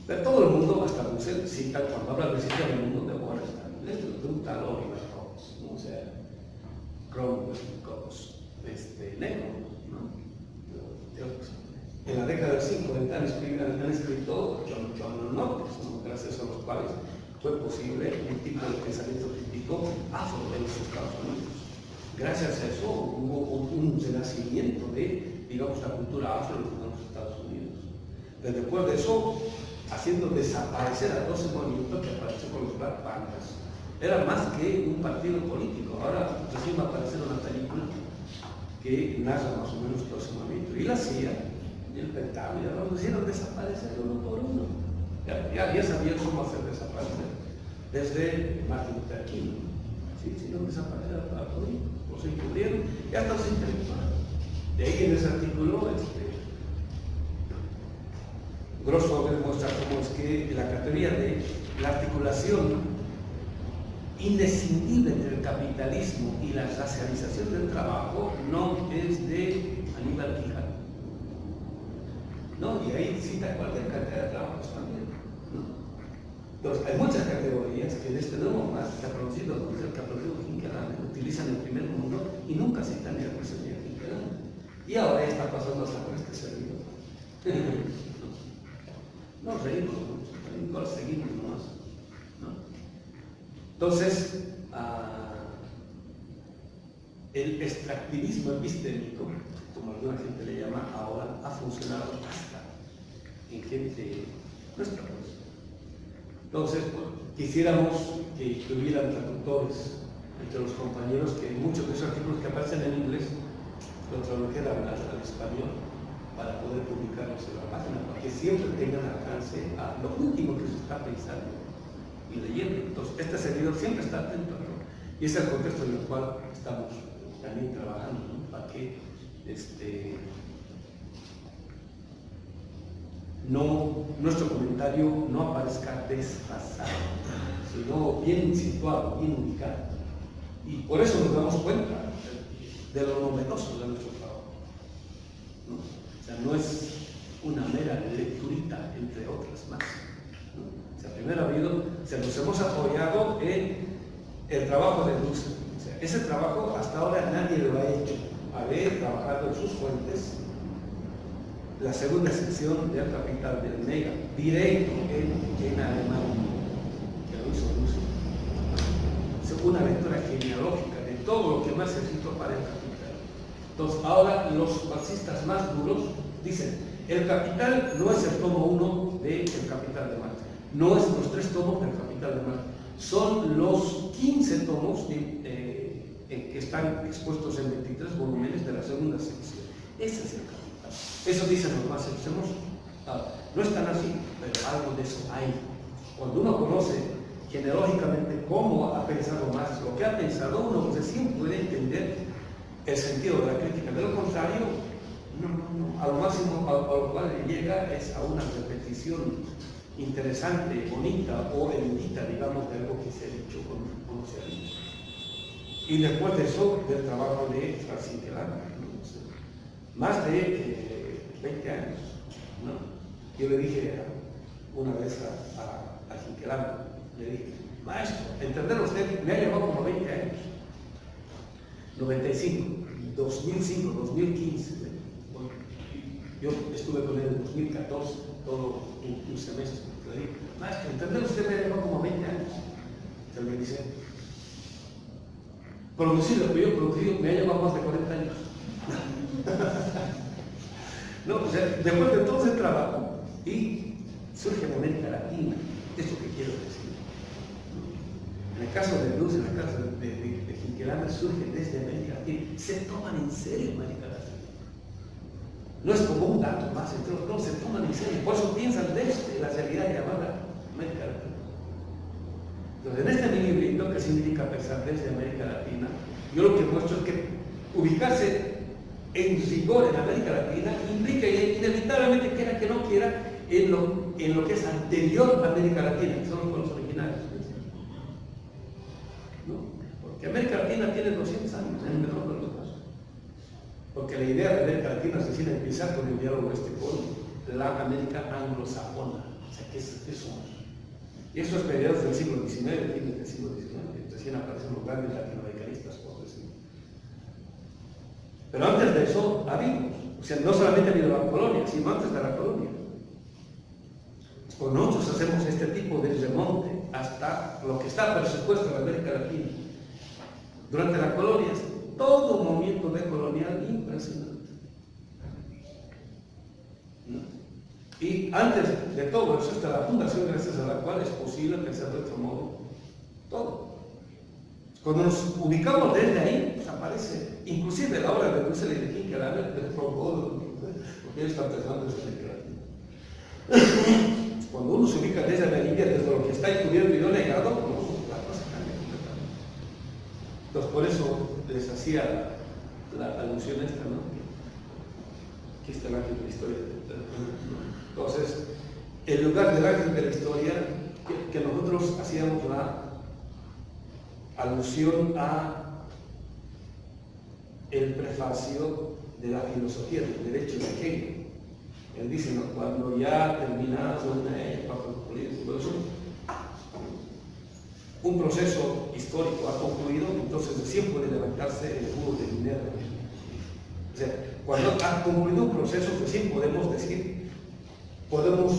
Pero todo el mundo, hasta Russell, cita cuando habla del sistema mundo de Wallerstein, es de un tal Oliver Ross, ¿no? O sea, Cromwell, negro, ¿no? En la década del 50 han escrito John Knox, ¿no? Gracias a los cuales fue posible un tipo de pensamiento crítico afro en los Estados Unidos. Gracias a eso hubo un renacimiento de, digamos, la cultura afro en los Estados Unidos. Pero después de eso, haciendo desaparecer a todo ese movimiento que apareció con los Black Panthers, era más que un partido político. Ahora recién va a aparecer una película que narra más o menos todo ese movimiento. Y la CIA, y el Pentágono, ya lo hicieron desaparecer uno por uno. Ya sabían cómo hacer desaparecer. Desde Martin Luther King, ¿sí? Hicieron desaparecer a todos, los encubrieron y hasta los intelectuales. De ahí en ese artículo, Grossberg muestra cómo es que la categoría de la articulación indescindible entre el capitalismo y la racialización del trabajo no es de Aníbal Quijano. ¿No? Y ahí cita cualquier cantidad de trabajos también. ¿No? Entonces, hay muchas categorías que en este nuevo más que ha producido el que ha producido Hinkelhammer utilizan el primer mundo y nunca citan ni la personalidad de Hinkelhammer. Y ahora está pasando hasta con este servidor. No reímos mucho, seguimos nomás. ¿No? Entonces, el extractivismo epistémico, como alguna gente le llama ahora, ha funcionado hasta en gente nuestra. Entonces, quisiéramos que hubieran traductores entre los compañeros, que muchos de esos artículos que aparecen en inglés los tradujeran al español para poder publicarlos en la página, para que siempre tengan alcance a lo último que se está pensando y leyendo. Entonces, este servidor siempre está atento, ¿no? Y ese es el contexto en el cual estamos también trabajando, ¿no? Para que nuestro comentario no aparezca desfasado, sino bien situado, bien ubicado. Y por eso nos damos cuenta de lo novedoso de nuestro trabajo, ¿no? O sea, no es una mera lecturita entre otras más, ¿no? O sea, primero nos hemos apoyado en el trabajo de Dussel. O sea, ese trabajo hasta ahora nadie lo ha hecho. Haber trabajado en sus fuentes, la segunda sección del Capital del Mega, directo en alemán, que lo hizo Dussel. Una lectura genealógica de todo lo que más se escrito para el Capital. Entonces, ahora los marxistas más duros dicen: el Capital no es el tomo 1 del Capital de Marx, no es los 3 tomos del Capital de Marx, son los 15 tomos que están expuestos en 23 volúmenes de la segunda sección. Ese es el Capital. Eso dicen los más extremos. No es tan así, pero algo de eso hay. Cuando uno conoce genealógicamente cómo ha pensado Marx, lo que ha pensado, uno recién puede entender el sentido de la crítica. De lo contrario, a lo máximo a lo cual llega es a una repetición interesante, bonita o erudita, digamos, de algo que se ha dicho con se ha dicho. Y después de eso, del trabajo de Franz Hinkelhammer, ¿no? Más de 20 años, ¿no? Yo le dije una vez a Hinkelhammer, le dije: maestro, entender usted me ha llevado como 20 años, 95, 2005, 2015, yo estuve con él en 2014, todo un semestre. Le dije: maestro, entender usted me ha llevado como 20 años. Él me dice: producir lo que yo he producido me ha llevado más de 40 años. No, o sea, después de todo ese trabajo, y surge la América Latina, es lo que quiero decir. En el caso de Dussel, en el caso de Hinkelhammer, surge desde América Latina. Se toman en serio América Latina. No es como un dato más, no, se toman en serio. Por eso piensan desde la realidad llamada América Latina. Entonces, en este mini librito, que significa pesadez de América Latina, yo lo que muestro es que ubicarse en rigor en América Latina implica inevitablemente, quiera que no quiera, en lo que es anterior a América Latina, que son los pueblos originarios. ¿No? Porque América Latina tiene 200 años, en el mejor de los casos. Porque la idea de América Latina recién empieza con el diálogo con la América anglosajona. O sea, ¿qué somos? Y eso es mediados del siglo XIX, fines del siglo XIX, recién aparecen los grandes latinoamericanistas, por decirlo. Pero antes de eso, habíamos. O sea, no solamente ha habido la colonia, sino antes de la colonia. Pues nosotros hacemos este tipo de remonte hasta lo que está presupuesto en América Latina. Durante la colonia, todo movimiento decolonial impresionante. ¿No? Y antes de todo eso está la fundación, gracias a la cual es posible pensar de otro modo todo. Cuando nos ubicamos desde ahí, pues aparece, inclusive la obra de Russell y de Kinkelhammer, de Foucault, porque ellos están pensando desde América Latina. Cuando uno se ubica desde Bolivia, desde lo que está estudiando y no negado, no, la cosa cambia completamente. Entonces, por eso les hacía la alusión esta, ¿no? Aquí está el ángel de la historia. Entonces, en lugar del ángel de la historia, que nosotros hacíamos la alusión a el prefacio de la filosofía del derecho de Hegel. Él dice, ¿no? Cuando ya termina un proceso histórico ha concluido, entonces recién puede levantarse el jugo de Minerva. O sea, cuando ha concluido un proceso, recién podemos decir, podemos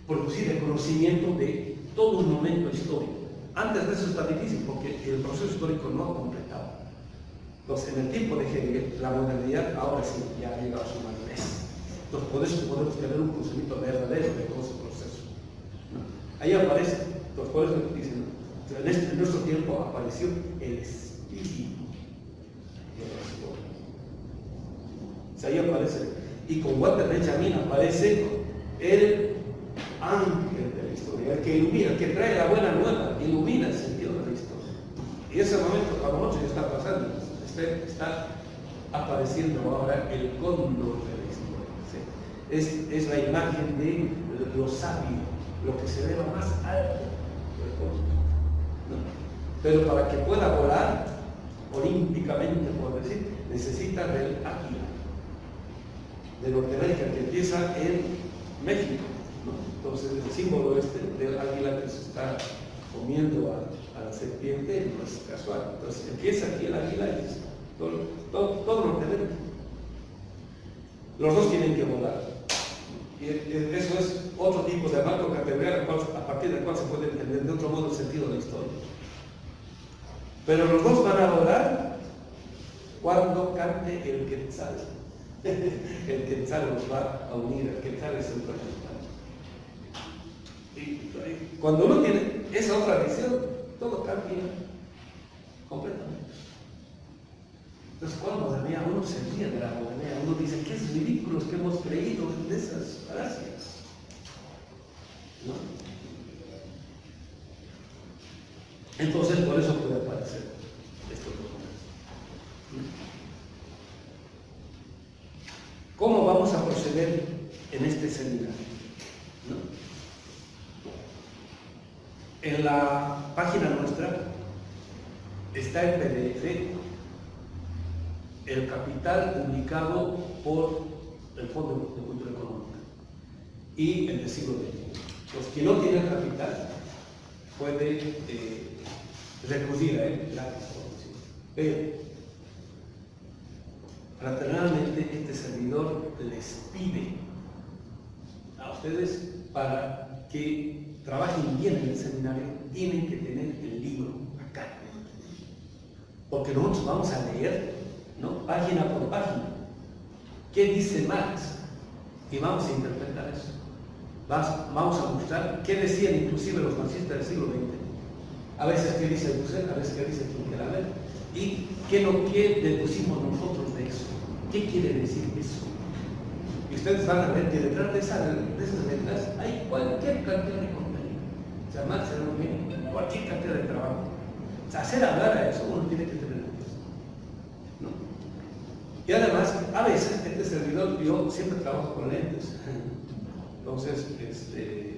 producir el conocimiento de todo un momento histórico. Antes de eso está difícil, porque el proceso histórico no ha completado. Entonces, en el tiempo de Hegel, la modernidad ahora sí ya ha llegado a su madurez. Entonces, por eso podemos tener un conocimiento verdadero de todo ese proceso. ¿No? Ahí aparece, entonces, por eso dicen, en nuestro tiempo apareció el espíritu de la historia. O sea, ahí aparece, y con Walter Benjamin aparece el ángel de la historia, el que ilumina, el que trae la buena nueva, ilumina el sentido de la historia. Y ese momento para nosotros ya está pasando, está apareciendo ahora el cóndor de la historia. ¿Sí? Es la imagen de lo sabio, lo que se eleva más alto del cosmos. ¿No? Pero para que pueda volar olímpicamente, por decir, necesita del águila, de Norteamérica, que empieza en México. ¿No? Entonces, el símbolo del águila que se está comiendo a la serpiente no es casual. Entonces, empieza aquí el águila y es todo Norteamérica. Los dos tienen que volar. Y eso es otro tipo de marco categorial a partir del cual se puede entender de otro modo el sentido de la historia. Pero los dos van a volar cuando cante el Quetzal. El Quetzal los va a unir, el Quetzal es el representante. Y cuando uno tiene esa otra visión, todo cambia completamente. Entonces, ¿cuál modernidad? Uno se ríe de la modernidad, uno dice, qué ridículos que hemos creído de esas falacias. ¿No? Entonces, por eso puede aparecer estos documentos. ¿Cómo vamos a proceder en este seminario? ¿No? En la página nuestra está el PDF, el capital publicado por el Fondo de Cultura Económica y el del siglo XX. Los que no tienen capital pueden recurrir a él gratis, pero fraternalmente este servidor les pide a ustedes, para que trabajen bien en el seminario, tienen que tener el libro acá, porque nosotros vamos a leer, ¿no? Página por página, ¿qué dice Marx? Y vamos a interpretar eso. Vamos a mostrar qué decían inclusive los marxistas del siglo XX. A veces qué dice Husserl, a veces qué dice Kinkelhammer, y qué deducimos nosotros de eso. ¿Qué quiere decir eso? Y ustedes van a ver que detrás de esas letras hay cualquier cantidad de contenido. sea, Marx era un genio, cualquier cantidad de trabajo. O sea, hacer hablar a eso uno tiene que tener cuidado, ¿no? Y además, a veces, este servidor, yo siempre trabajo con lentes. Entonces,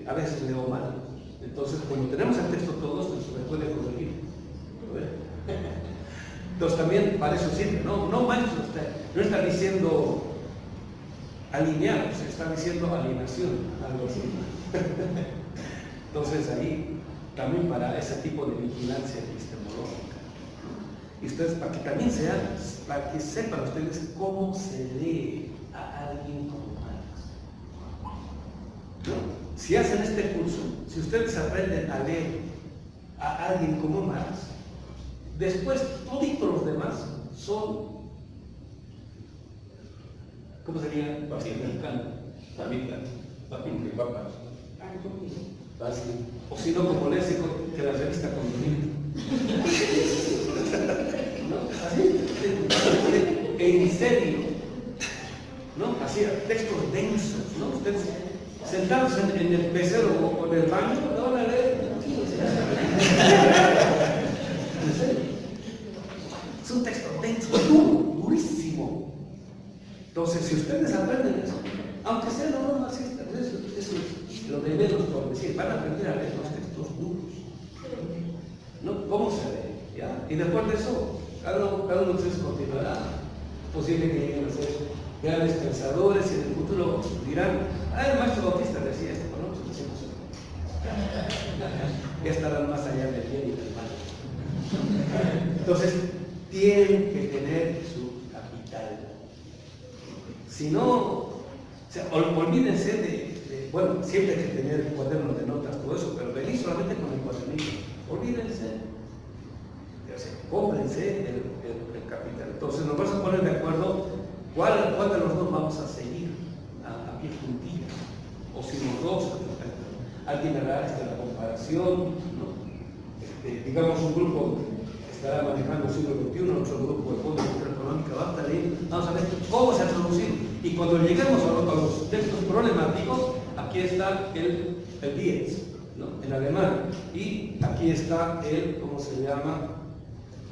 a veces leo mal. Entonces, como tenemos el texto todos, pues se me puede corregir. Entonces, también para eso sirve, ¿no? No maestro, no está diciendo alinear, se está diciendo alienación, algo así. Entonces, ahí también para ese tipo de vigilancia epistemológica. Y ustedes, para que también para que sepan ustedes cómo se lee a alguien como Marx. ¿No? Si hacen este curso, si ustedes aprenden a leer a alguien como Marx, después todos los demás son, ¿cómo sería? Papas. O si no, como léxico que la revista Condomínio. ¿No? Así, en serio, ¿no? Así, textos densos, ¿no? Ustedes sentados en el pecero o en el baño, no van a leer. En serio. Es un texto denso, durísimo. Entonces, si ustedes aprenden eso, aunque sean no marxistas, eso es lo de menos por decir, van a aprender a leer los textos duros. ¿No? ¿Cómo se lee? ¿Ya? Y después de eso, cada uno de ustedes continuará. Posible que lleguen a ser grandes pensadores y en el futuro dirán, el maestro Bautista decía esto, pero nosotros decimos eso. Ya estarán más allá del bien y del mal. Entonces, tienen que tener su capital. Si no, o sea, olvídense bueno, siempre hay que tener cuadernos de notas, todo eso, pero venir solamente con el cuadernillo. Olvídense. O sea, cómprense el capital. Entonces nos vamos a poner de acuerdo cuál de los dos vamos a seguir a pie juntillas. O si los dos, alguien hará la comparación, ¿no? Digamos un grupo estará manejando el siglo XXI, otro grupo de Fondo de Cultura Económica va a estar ahí. Vamos a ver cómo se ha traducido. Y cuando lleguemos a los textos problemáticos, aquí está el Diez, ¿no? En alemán. Y aquí está ¿cómo se llama?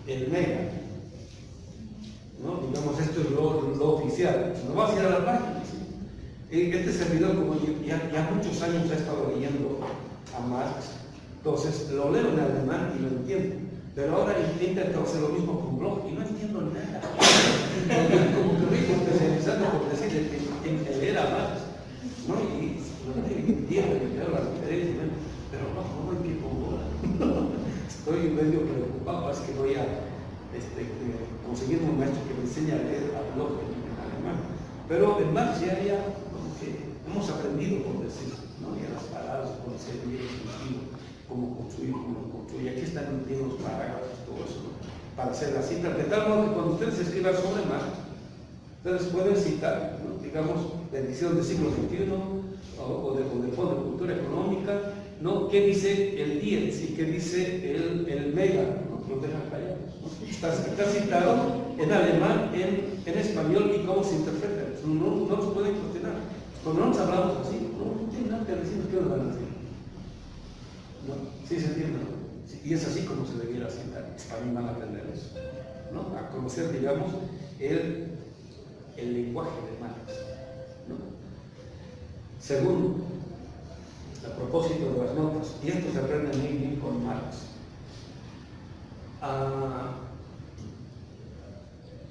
El Mega. ¿No? Digamos, esto es lo oficial. Nos vamos a ir a la página. ¿Sí? Este servidor, como ya muchos años ha estado leyendo a Marx, entonces lo leo en alemán y lo entiendo. Pero ahora intento hacer lo mismo con Bloch y no entiendo nada. Como que voy especializando por decirle que leer a Marx, ¿no? Y entiendo que veo las diferencias, pero no voy pie con bola. Estoy medio preocupado, es que voy a conseguir un maestro que me enseñe a leer a Bloch en alemán. Pero en Marx ya como que hemos aprendido, por decirlo, ¿no? Ya las palabras, conocer bien el sentido, cómo construir, y aquí están bien los parágrafos, todo eso, ¿no? Para hacer la cita, de tal modo que cuando ustedes escriban sobre Marx, ustedes pueden citar, ¿no? Digamos, la edición del siglo XXI o del Fondo de Cultura Económica, ¿no? ¿Qué dice el Diez y qué dice el Mega? ¿No? Los dejan callados, ¿no? Está citado en alemán, en español y cómo se interpreta. No los pueden cuestionar. Cuando no nos hablamos así, no tienen nada que decir, ¿qué nos van a decir? ¿No? Sí se entiende, ¿no? Sí, y es así como se debiera citar. También van a aprender eso, ¿no? A conocer, digamos, el lenguaje de Marx, ¿no? Segundo, a propósito de las notas, y esto se aprende muy bien con Marx.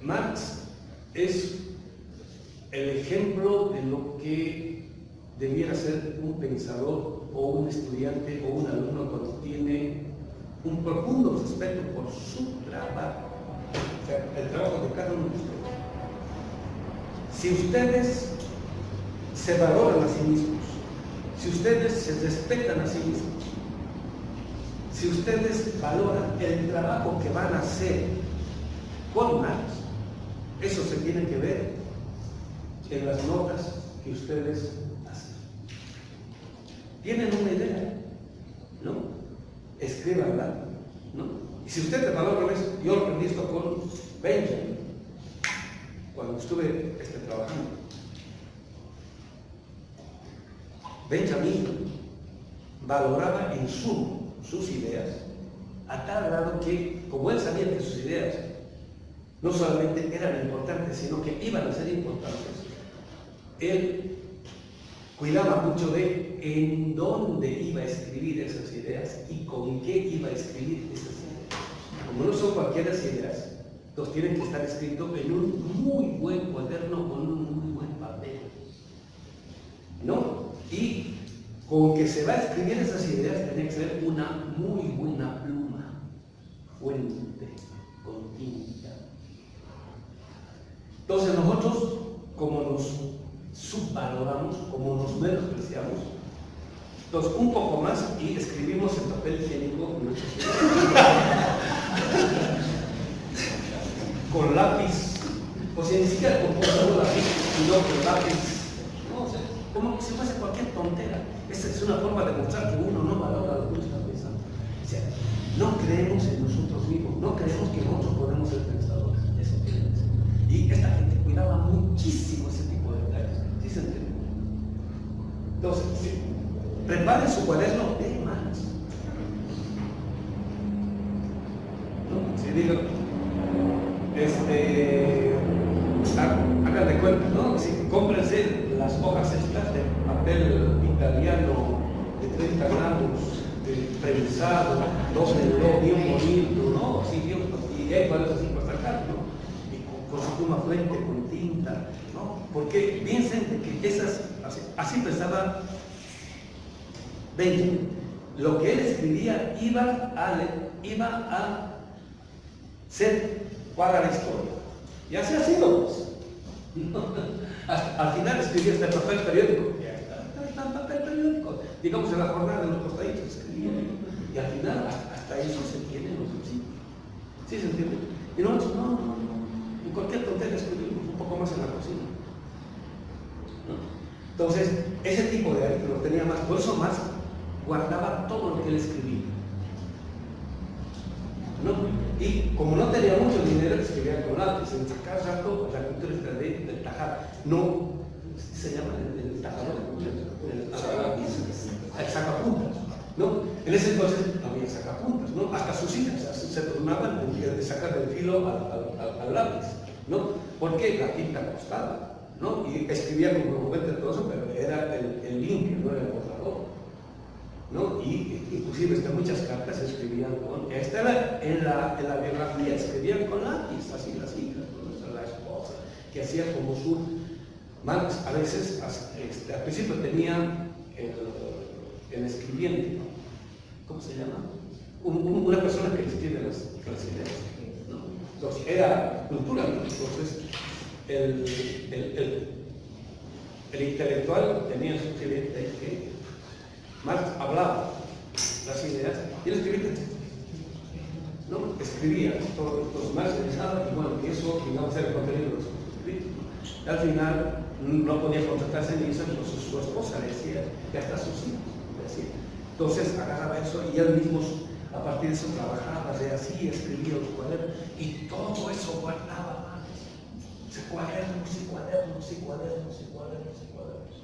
Marx es el ejemplo de lo que debiera ser un pensador o un estudiante o un alumno cuando tiene un profundo respeto por su trabajo, o sea, el trabajo de cada uno de ustedes. Si ustedes se valoran a sí mismos, si ustedes se respetan a sí mismos, si ustedes valoran el trabajo que van a hacer con Marx, eso se tiene que ver en las notas que ustedes hacen. Tienen una idea, ¿no? Escríbanla, ¿no? Y si ustedes valoran eso, yo aprendí esto con Benjamin, cuando estuve trabajando. Benjamin valoraba en sumo sus ideas, a tal grado que, como él sabía que sus ideas no solamente eran importantes, sino que iban a ser importantes, él cuidaba mucho de en dónde iba a escribir esas ideas y con qué iba a escribir esas ideas. Como no son cualquiera ideas, entonces tienen que estar escritos en un muy buen cuaderno con un muy buen papel, ¿no? Y con que se va a escribir esas ideas tiene que ser una muy buena pluma, fuente, con tinta. Entonces nosotros, como nos subvaloramos, como nos menospreciamos, entonces un poco más y escribimos en papel higiénico nuestras ideas. Con lápiz, o sea, ni siquiera con lápiz, sino con lápiz. No, o sea, como si fuese cualquier tontera. Esa es una forma de mostrar que uno no valora lo que uno está pensando. O sea, no creemos en nosotros mismos, no creemos que nosotros podemos ser pensadores. Eso quiere decir. Y esta gente cuidaba muchísimo ese tipo de detalles. ¿Sí se entiende? Entonces, preparen su cuaderno de manos. ¿No? Si digo, hagan de cuenta, ¿no? Si cómprense las hojas estas de papel italiano de 30 gramos, prensado, 2 en 2, bien bonito, ¿no? Así, bien, y hay varios así para sacar, ¿no? Y con su pluma fuente, con tinta, ¿no? Porque piensen de que esas, así pensaba Benjamin. Lo que él escribía iba a ser para la historia. Y así ha sido, pues. Al final escribía hasta el papel periódico. Ya está en papel periódico. Digamos en la jornada de los costaditos escribía. Y al final hasta eso se tiene en los principios. ¿Sí se entiende? Y nosotros no. En cualquier tontería escribimos un poco más en la cocina. ¿No? Entonces, ese tipo de hábito lo tenía más. Por eso más guardaba todo lo que él escribía. ¿No? Y como no tenía mucho dinero, escribía con lápiz. En cada rato la cultura del tajar. No, se llama el tajador, el sacapuntas, ¿no? En ese entonces no había sacapuntas, ¿no? Hasta sus hijas se turnaban de sacar el filo al lápiz, ¿no? Porque la tinta costaba, ¿no? Y escribía con documento y todo eso, pero era el limpio, no era el borrador, ¿no? Y inclusive muchas cartas se escribían con, esta en la biografía, escribían con lápiz, así las hijas, ¿no? La esposa, que hacía como su Marx. A veces, al principio tenía el escribiente, ¿no? ¿Cómo se llama? Una persona que escribe las ideas, ¿no? Entonces, era cultura, ¿no? Entonces, el intelectual tenía su escribiente que Marx hablaba las ideas y el escribiente, ¿no? Escribía todo, Marx pensaba y bueno, y eso digamos era el contenido de los escritos. Al final no podía contratarse ni eso, entonces su esposa le decía, que hasta sus hijos le decía. Entonces agarraba eso y él mismo a partir de eso trabajaba, así escribía los cuadernos y todo eso guardaba más. Cuadernos y cuadernos y cuadernos y cuadernos y cuadernos.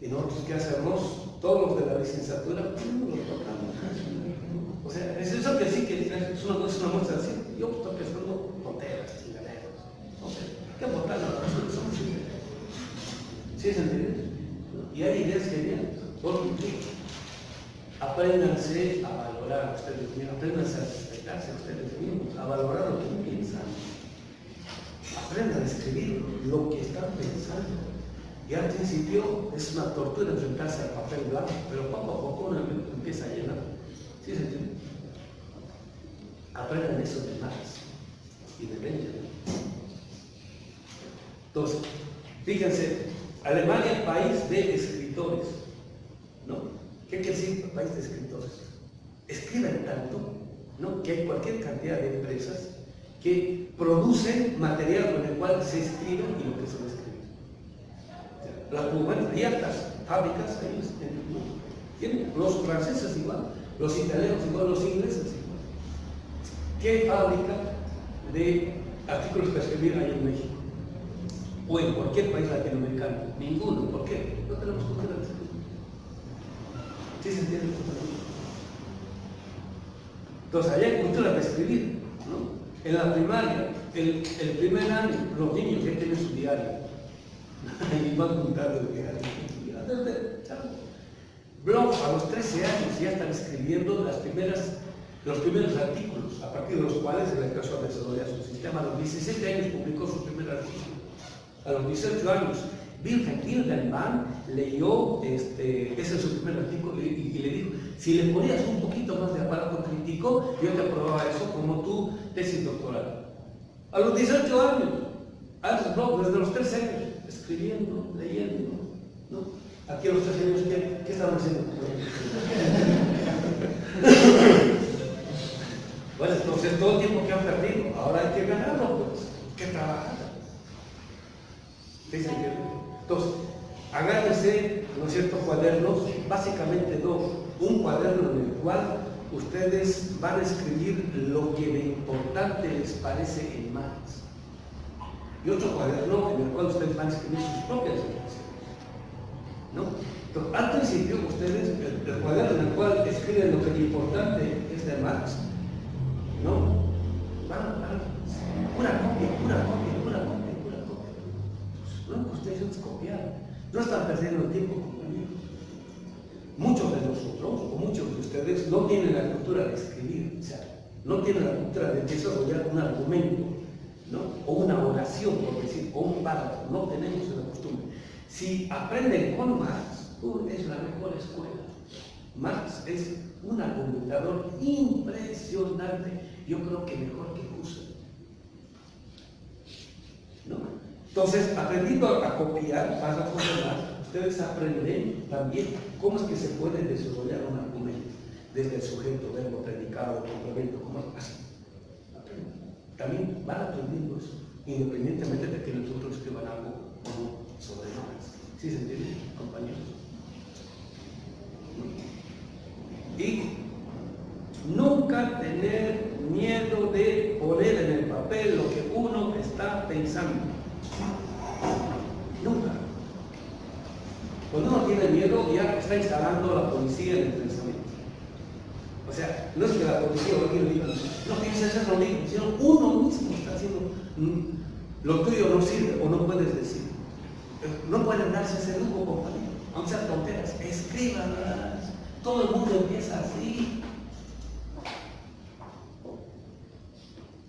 Y nosotros, ¿qué hacemos? Todos los de la licenciatura, lo tocamos. O sea, es eso que sí que es una muestra así. Yo estoy pensando tonteras, chingaderos. No sé, ¿qué aportar? Son chingaderos. ¿Sí se entiende? Y hay ideas geniales. Porque apréndanse a valorar a ustedes mismos, apréndanse a respetarse a ustedes mismos, a valorar lo que piensan. Aprendan a escribir lo que están pensando. Y al principio es una tortura enfrentarse al papel blanco, pero poco a poco uno empieza a llenar. ¿Sí se entiende? Aprendan eso de Marx y de Benjamin. Entonces, fíjense, Alemania, país de escritores, ¿no? ¿Qué quiere decir país de escritores? Escriben tanto, ¿no? Que hay cualquier cantidad de empresas que producen material con el cual se escribe y lo que se va a escribir. Las plumas, hay altas fábricas ahí en el mundo. ¿Tienen? Los franceses igual, los italianos igual, los ingleses igual. ¿Qué fábrica de artículos para escribir hay en México? O en cualquier país latinoamericano. Ninguno. ¿Por qué? No tenemos cultura de escribir. ¿Sí se entiende? Entonces, allá hay cultura de escribir, ¿no? En la primaria, el primer año, los niños ya tienen su diario. Y van contando el diario. Bloch a los 13 años ya están escribiendo los primeros artículos, a partir de los cuales se le empezó a desarrollar su sistema. A los 17 años publicó su primer artículo. A los 18 años, Wilhelm Tildermann leyó, ese es su primer artículo, y le dijo, si le ponías un poquito más de aparato crítico, yo te aprobaba eso como tu tesis doctoral. A los 18 años, Ernst Bloch, desde los 13 años, escribiendo, leyendo, ¿no? Aquí a los 13 años, ¿qué estaban haciendo? Bueno, entonces todo el tiempo que han perdido, ahora hay que ganarlo, pues, hay que trabajar. ¿Sí se entiende? Entonces, agárrense, ¿no es cierto?, cuadernos, básicamente dos. Un cuaderno en el cual ustedes van a escribir lo que de importante les parece en Marx. Y otro cuaderno en el cual ustedes van a escribir sus propias reflexiones, ¿no? Entonces, al principio, ustedes, el cuaderno en el cual escriben lo que de importante es de Marx, ¿no? Van pura copia. No, ustedes es copiar. No están perdiendo el tiempo, compañeros. Muchos de nosotros, o muchos de ustedes, no tienen la cultura de escribir, o sea, no tienen la cultura de desarrollar un argumento, ¿no? O una oración, por decir, o un párrafo. No tenemos esa costumbre. Si aprenden con Marx, es la mejor escuela. Marx es un argumentador impresionante. Yo creo que mejor que Husserl, ¿no? Entonces, aprendiendo a copiar párrafos de Marx, ustedes aprenden también cómo es que se puede desarrollar un argumento desde el sujeto, verbo, predicado, complemento, cómo así. También van aprendiendo eso, independientemente de que nosotros escriban algo o no sobre Marx. ¿Sí se entiende, compañeros? Y nunca tener miedo de poner en el papel lo que uno está pensando. Nunca. Cuando uno tiene miedo, ya está instalando la policía en el pensamiento. O sea, no es que la policía o alguien diga, no tienes que hacer lo mismo, sino uno mismo está haciendo lo tuyo no sirve o no puedes decir. No pueden darse ese lujo, compañero. Aunque sean tonteras, escríbanlas. Todo el mundo empieza así.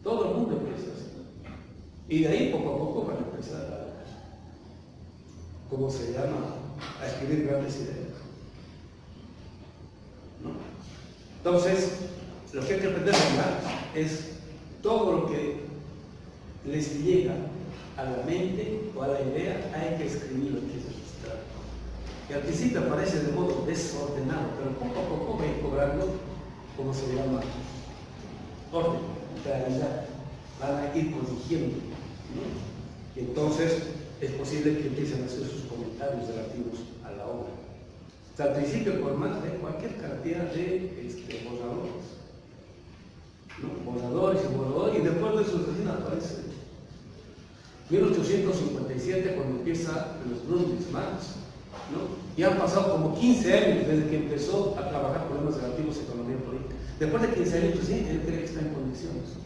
Todo el mundo empieza así. Y de ahí poco a poco van a empezar a, ¿cómo se llama?, a escribir grandes ideas, ¿no? Entonces, lo que hay que aprender a Marx es todo lo que les llega a la mente o a la idea, hay que escribirlo, hay que registrar. Y al principio aparece de modo desordenado, pero poco a poco va a ir cobrando, ¿cómo se llama?, orden, claridad, van a ir corrigiendo, ¿no? Y entonces es posible que empiecen a hacer sus comentarios relativos a la obra. O sea, al principio, por más de cualquier cantidad de borradores, ¿no? Borradores y borradores, y después de eso recién aparece 1857, cuando empieza los Grundrisse Marx, ¿no? Y han pasado como 15 años desde que empezó a trabajar problemas relativos a economía política. Después de 15 años, sí, él cree que está en condiciones.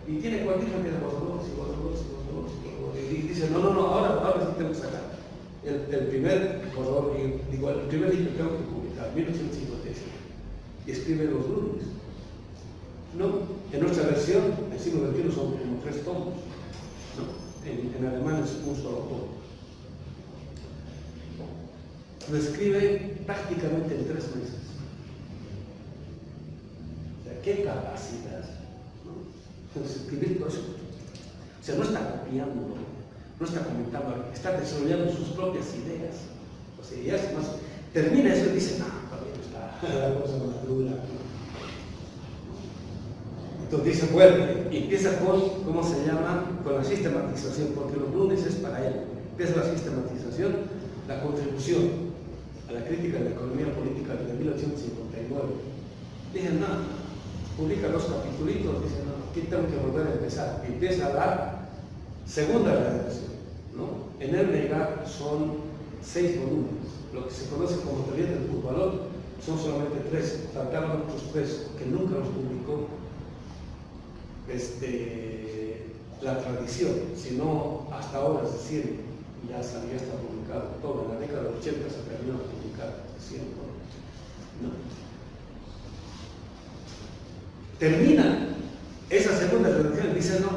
Y tiene cualquier cantidad de borradores y borradores. Y dice, no, ahora sí tengo que sacar el primer borrador, digo, el primer libro que tengo que publicar, 1857. Y escribe los Grundrisse, ¿no? En nuestra versión, el siglo XXI son como 3 tomos, ¿no? En alemán es un solo tomo. Lo escribe prácticamente en 3 meses. O sea, qué capacidad, ¿no? Entonces, escribir todo eso. O sea, no está copiando, no está comentando, está desarrollando sus propias ideas. O sea, ya es más, termina eso y dice, no, todavía no está la cosa madura. Entonces dice, bueno, y empieza con, ¿cómo se llama?, con la sistematización, porque los lunes es para él. Empieza la sistematización, la contribución a la crítica de la economía política desde 1859. Dicen, no, publica 2 capítulos, dicen, no, aquí tengo que volver a empezar. Y empieza a dar segunda redacción, ¿no? En Ernegar son 6 volúmenes, lo que se conoce como teoría del valor, son solamente 3, faltaron otros 3 que nunca los publicó la tradición, sino hasta ahora se siente, ya está publicado todo, en la década de 80 se terminó de publicar, ¿no? Termina esa segunda redacción y dice, no,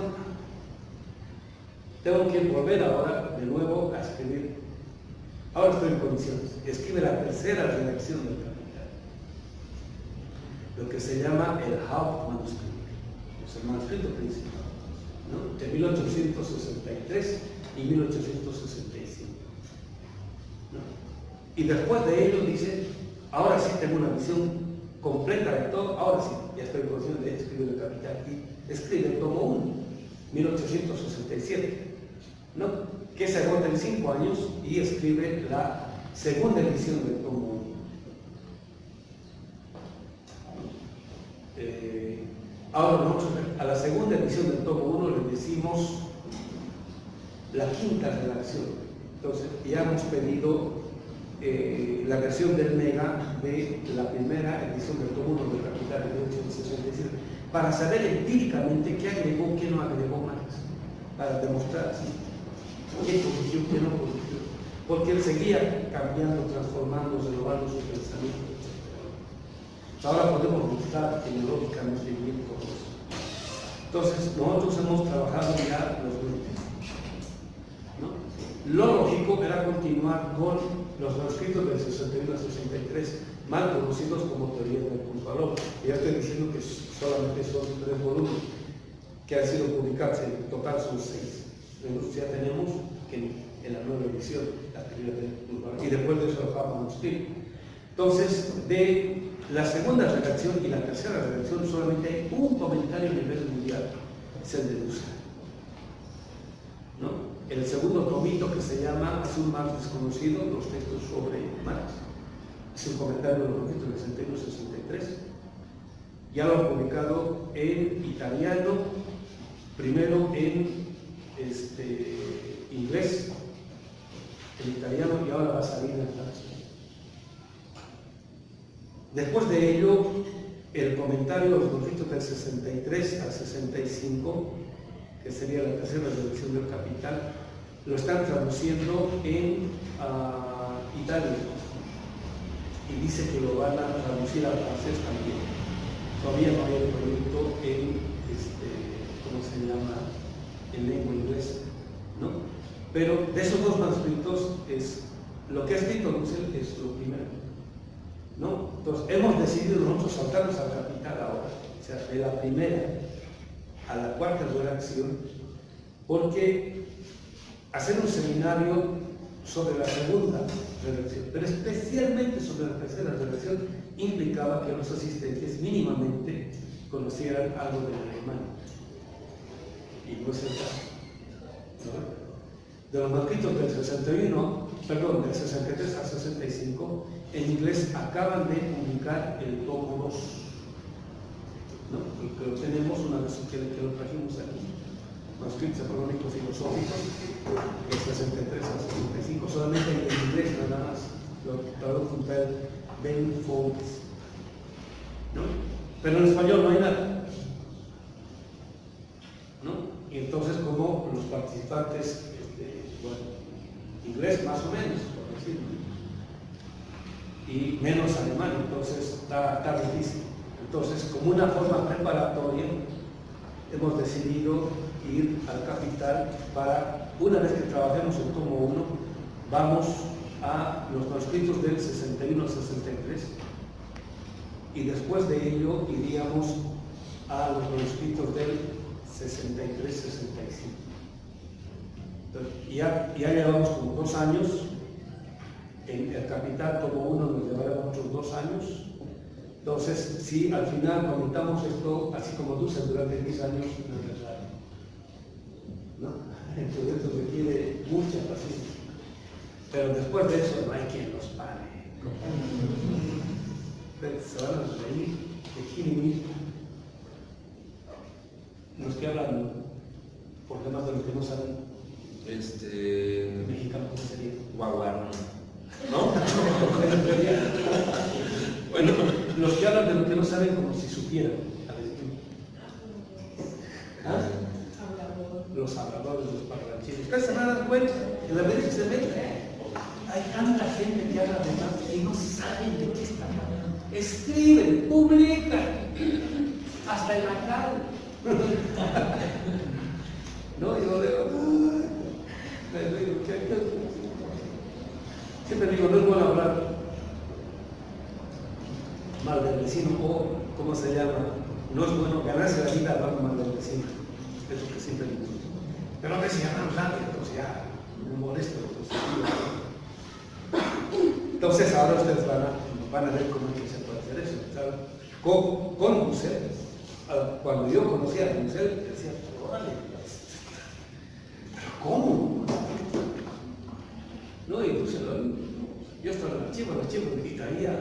tengo que volver ahora de nuevo a escribir, ahora estoy en condiciones, escribe la tercera redacción del Capital, lo que se llama el Hauptmanuscript, es el manuscrito principal, ¿no? De 1863 y 1865. ¿No? Y después de ello dice, ahora sí tengo una visión completa de todo, ahora sí, ya estoy en condición de escribir el Capital. Y escribe el tomo 1, 1867, ¿no? Que se agota en 5 años y escribe la segunda edición del tomo 1. Ahora nosotros a la segunda edición del tomo 1 le decimos la quinta redacción. Entonces ya hemos pedido la versión del Mega de la primera edición del tomo 1 del Capital de 1867 para saber empíricamente qué agregó, qué no agregó Marx, para demostrar qué corrigió, qué no corrigió, porque él seguía cambiando, transformando, renovando su pensamiento, etc. Ahora podemos mostrar genealógicamente bien todo eso. Entonces nosotros hemos trabajado ya los grupos, ¿no? Lo lógico era continuar con los manuscritos del 61 al 63, mal conocidos como teoría del punto valor. Ya estoy diciendo que solamente son 3 volúmenes que han sido publicados, en total son 6. Entonces ya tenemos en la nueva edición la teoría del punto valor. Y después de eso el manuscrito. Entonces, de la segunda redacción y la tercera redacción solamente hay un comentario a nivel mundial, es el de Dussel, ¿no? El segundo tomito que se llama Azul Marx desconocido, los textos sobre Marx, es un comentario de los manuscritos del 61-63. Ya lo han publicado en italiano, primero en inglés, en italiano, y ahora va a salir en francés. Después de ello, el comentario de los manuscritos del 63 al 65, que sería la tercera redacción del Capital, lo están traduciendo en Italia y dice que lo van a traducir al francés también. Todavía no hay el proyecto en, ¿cómo se llama?, en lengua inglesa, ¿no? Pero de esos 2 manuscritos, lo que ha escrito Dussel es lo primero, ¿no? Entonces hemos decidido nosotros saltarnos al Capital ahora, o sea, de la primera a la cuarta redacción, porque hacer un seminario sobre la segunda redacción, pero especialmente sobre la tercera redacción, implicaba que los asistentes mínimamente conocieran algo del alemán. Y no es el caso, ¿no? De los manuscritos del 63 al 65, en inglés acaban de publicar el tomo 2, ¿no? Que lo tenemos una vez que lo trajimos aquí, manuscritos económicos filosóficos, del 63 al 65, solamente en inglés nada más, lo tradujo un tal Ben Folds, ¿no? Pero en español no hay nada, ¿no? Y entonces, como los participantes, inglés más o menos, por decirlo, y menos alemán, entonces está difícil. Entonces, como una forma preparatoria, hemos decidido ir al Capital para, una vez que trabajemos el tomo 1, vamos a los manuscritos del 61 al 63, y después de ello iríamos a los manuscritos del 63-65. Ya llevamos como 2 años, en el Capital tomo 1 nos llevará otros 2 años. Entonces, si al final comentamos esto, así como Dussel durante 10 años, no es necesario, ¿no? Entonces esto requiere mucha paciencia. Pero después de eso no hay quien los pare. Se van a reír de Jimmy. Los que hablan, por demás de los que no saben, mexicano, ¿cómo sería? Guaguarno. ¿No? Bueno, supieran. ¿Ah? Los habladores, los parlanchines. Ustedes se van a dar cuenta, en la medida que se meten, hay tanta gente que habla de más y no saben de qué están hablando. Escriben, publican, hasta en la cara. No, yo digo, siempre digo, no es bueno hablar mal del vecino, o ¿cómo se llama? No es bueno ganarse la vida hablando mal del vecino. Es lo que siempre digo. Pero a veces ya hablamos rápido, entonces ya me molesto. Entonces ahora ustedes van a ver cómo es que se puede hacer eso. ¿Saben? Con Musel. Cuando yo conocí a Musel, decía, órale, pero ¿cómo? No, y puse yo estaba en el archivo y traía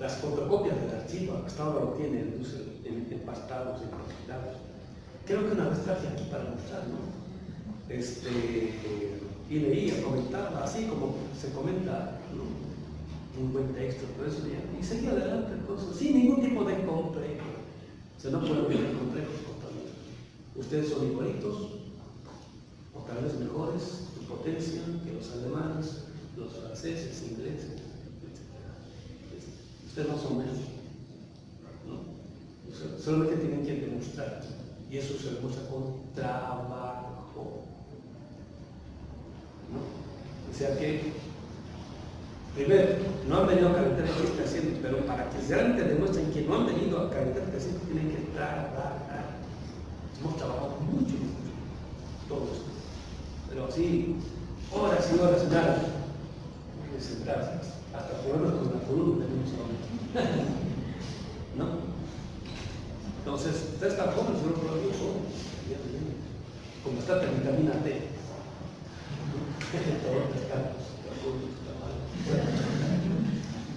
las fotocopias del archivo, hasta ahora lo tiene empastados, empaquetados. Creo que una vez traje aquí para mostrar, ¿no? Y leía, comentaba, así como se comenta, ¿no? Un buen texto, por eso ya, y seguía adelante cosas, sin ningún tipo de complejo. O sea, no pueden tener complejos totalmente. Ustedes son igualitos, o tal vez mejores, en potencia que los alemanes, los franceses, ingleses, etc. Ustedes no son menos, ¿no? O sea, solamente tienen que demostrar, y eso se demuestra con trabajo, ¿no? O sea que, primero, no han venido a calentar el 100%, pero para que realmente demuestren que no han venido a calentar el 100%, tienen que trabajar. Hemos trabajado mucho, todo esto. Pero así, horas y horas, nada. De sentarse, hasta problemas con la columna tenemos ahora. ¿No? Entonces, ustedes están jóvenes, yo lo digo, como está en vitamina D.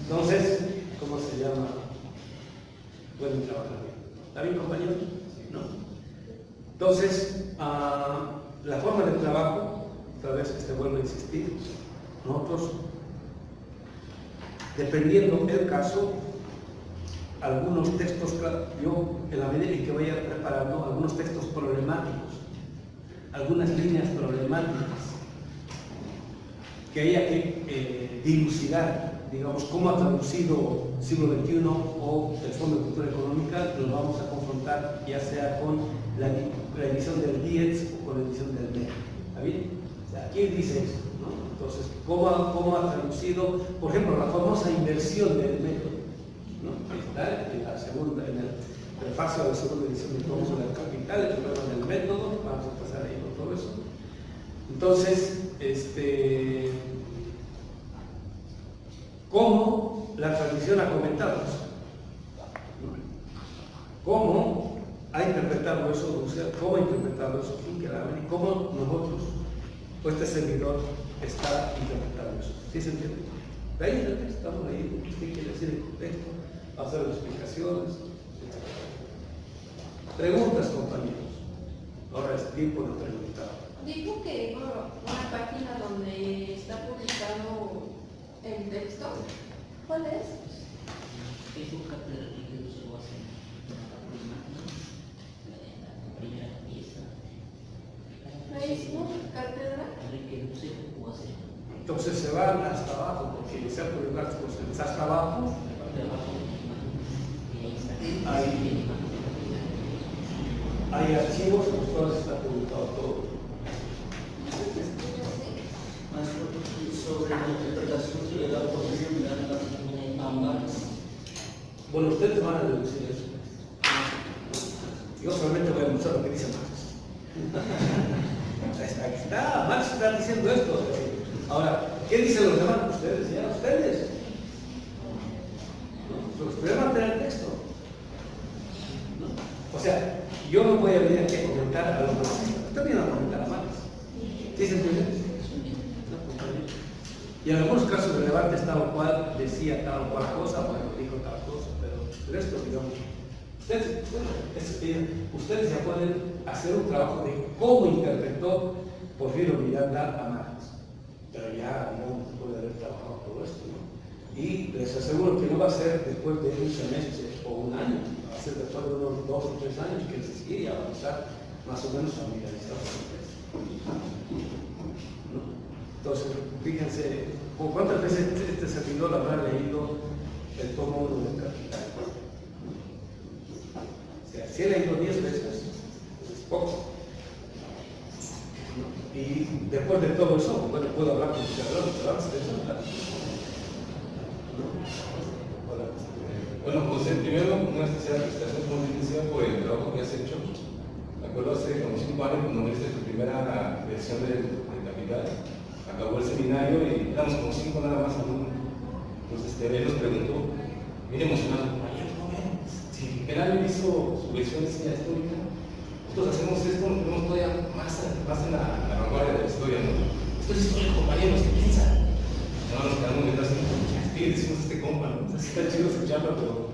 Entonces, ¿cómo se llama? Pueden trabajar bien. ¿Está bien, compañeros? ¿No? Entonces, la forma de trabajo, otra vez vuelvo a insistir, nosotros, dependiendo del caso, algunos textos, yo en la medida en que vaya preparando, algunos textos problemáticos, algunas líneas problemáticas, que haya que dilucidar, digamos, cómo ha traducido el siglo XXI o el Fondo de Cultura Económica, los vamos a confrontar ya sea con la edición del DIETS o con la edición del MEC. ¿Está bien? O sea, aquí dice eso, ¿no? Entonces, ¿cómo ha traducido, por ejemplo, la famosa inversión del método? ¿No? Ahí está, en la segunda, en el prefacio de la segunda edición del Código del Capital, el problema del método, vamos a pasar ahí con todo eso. Entonces, ¿cómo la tradición ha comentado eso? ¿Cómo ha interpretado eso, cómo ha interpretado eso Finkelhaber y cómo nosotros, o este servidor, está interpretando eso? ¿Sí se entiende? De ahí estamos leyendo qué quiere decir el contexto, hacer las explicaciones, etc. Preguntas, compañeros. Ahora es tiempo de preguntar. Dijo que una página donde está publicado el texto. ¿Cuál es? Facebook Cátedra Enrique Dulce Guase, la primera pieza. Facebook Cátedra. Enrique Dulce Guase. Entonces se van hasta abajo, porque se ha publicado cosas hasta abajo. Hay archivos en los cuales está publicado todo. Sobre la interpretación de la posición de ambas. Bueno, ustedes van a deducir eso. Yo solamente voy a mostrar lo que dice Marx. Aquí está, Marx está diciendo esto. Ahora, ¿qué dicen los demás? Ustedes, ya, ustedes. ¿No? Ustedes van a tener el texto. ¿No? O sea, yo no voy a venir aquí a comentar a los demás. Ustedes vienen a comentar a Marx. ¿Sí se entiende? Y en algunos casos relevantes tal cual decía tal cual cosa, bueno, dijo tal cosa, pero esto, digamos, ustedes ya pueden hacer un trabajo de cómo interpretó Porfirio Miranda a Marx, pero ya, digamos, puede haber trabajado todo esto, ¿no? Y les aseguro que no va a ser después de un semestre o un año, va a ser después de unos 2 o 3 años que se sigue y avanzar más o menos familiarizado con eso. ¿No? Entonces, fíjense, ¿con cuántas veces este servidor habrá leído el tomo 1 del Capital? O sea, si he leído 10 veces, es poco. ¿No? Y después de todo eso, bueno, puedo hablar con usted, pero antes de eso, bueno, José, primero una especial felicitación como licenciado por el trabajo que has hecho. Me acuerdo hace como 5 años cuando viste tu primera versión del Capital. Acabó el seminario y éramos como 5 nada más alumnos. Entonces él nos preguntó, bien emocionado, compañero, ¿cómo ven? Si el año hizo su versión de ciencia histórica, nosotros hacemos esto, nos ponemos todavía más en la vanguardia de la historia, ¿no? Esto es historia, compañeros, ¿qué piensan? No, nos quedamos detrás y decimos este compa, ¿no? Está chido escucharlo, pero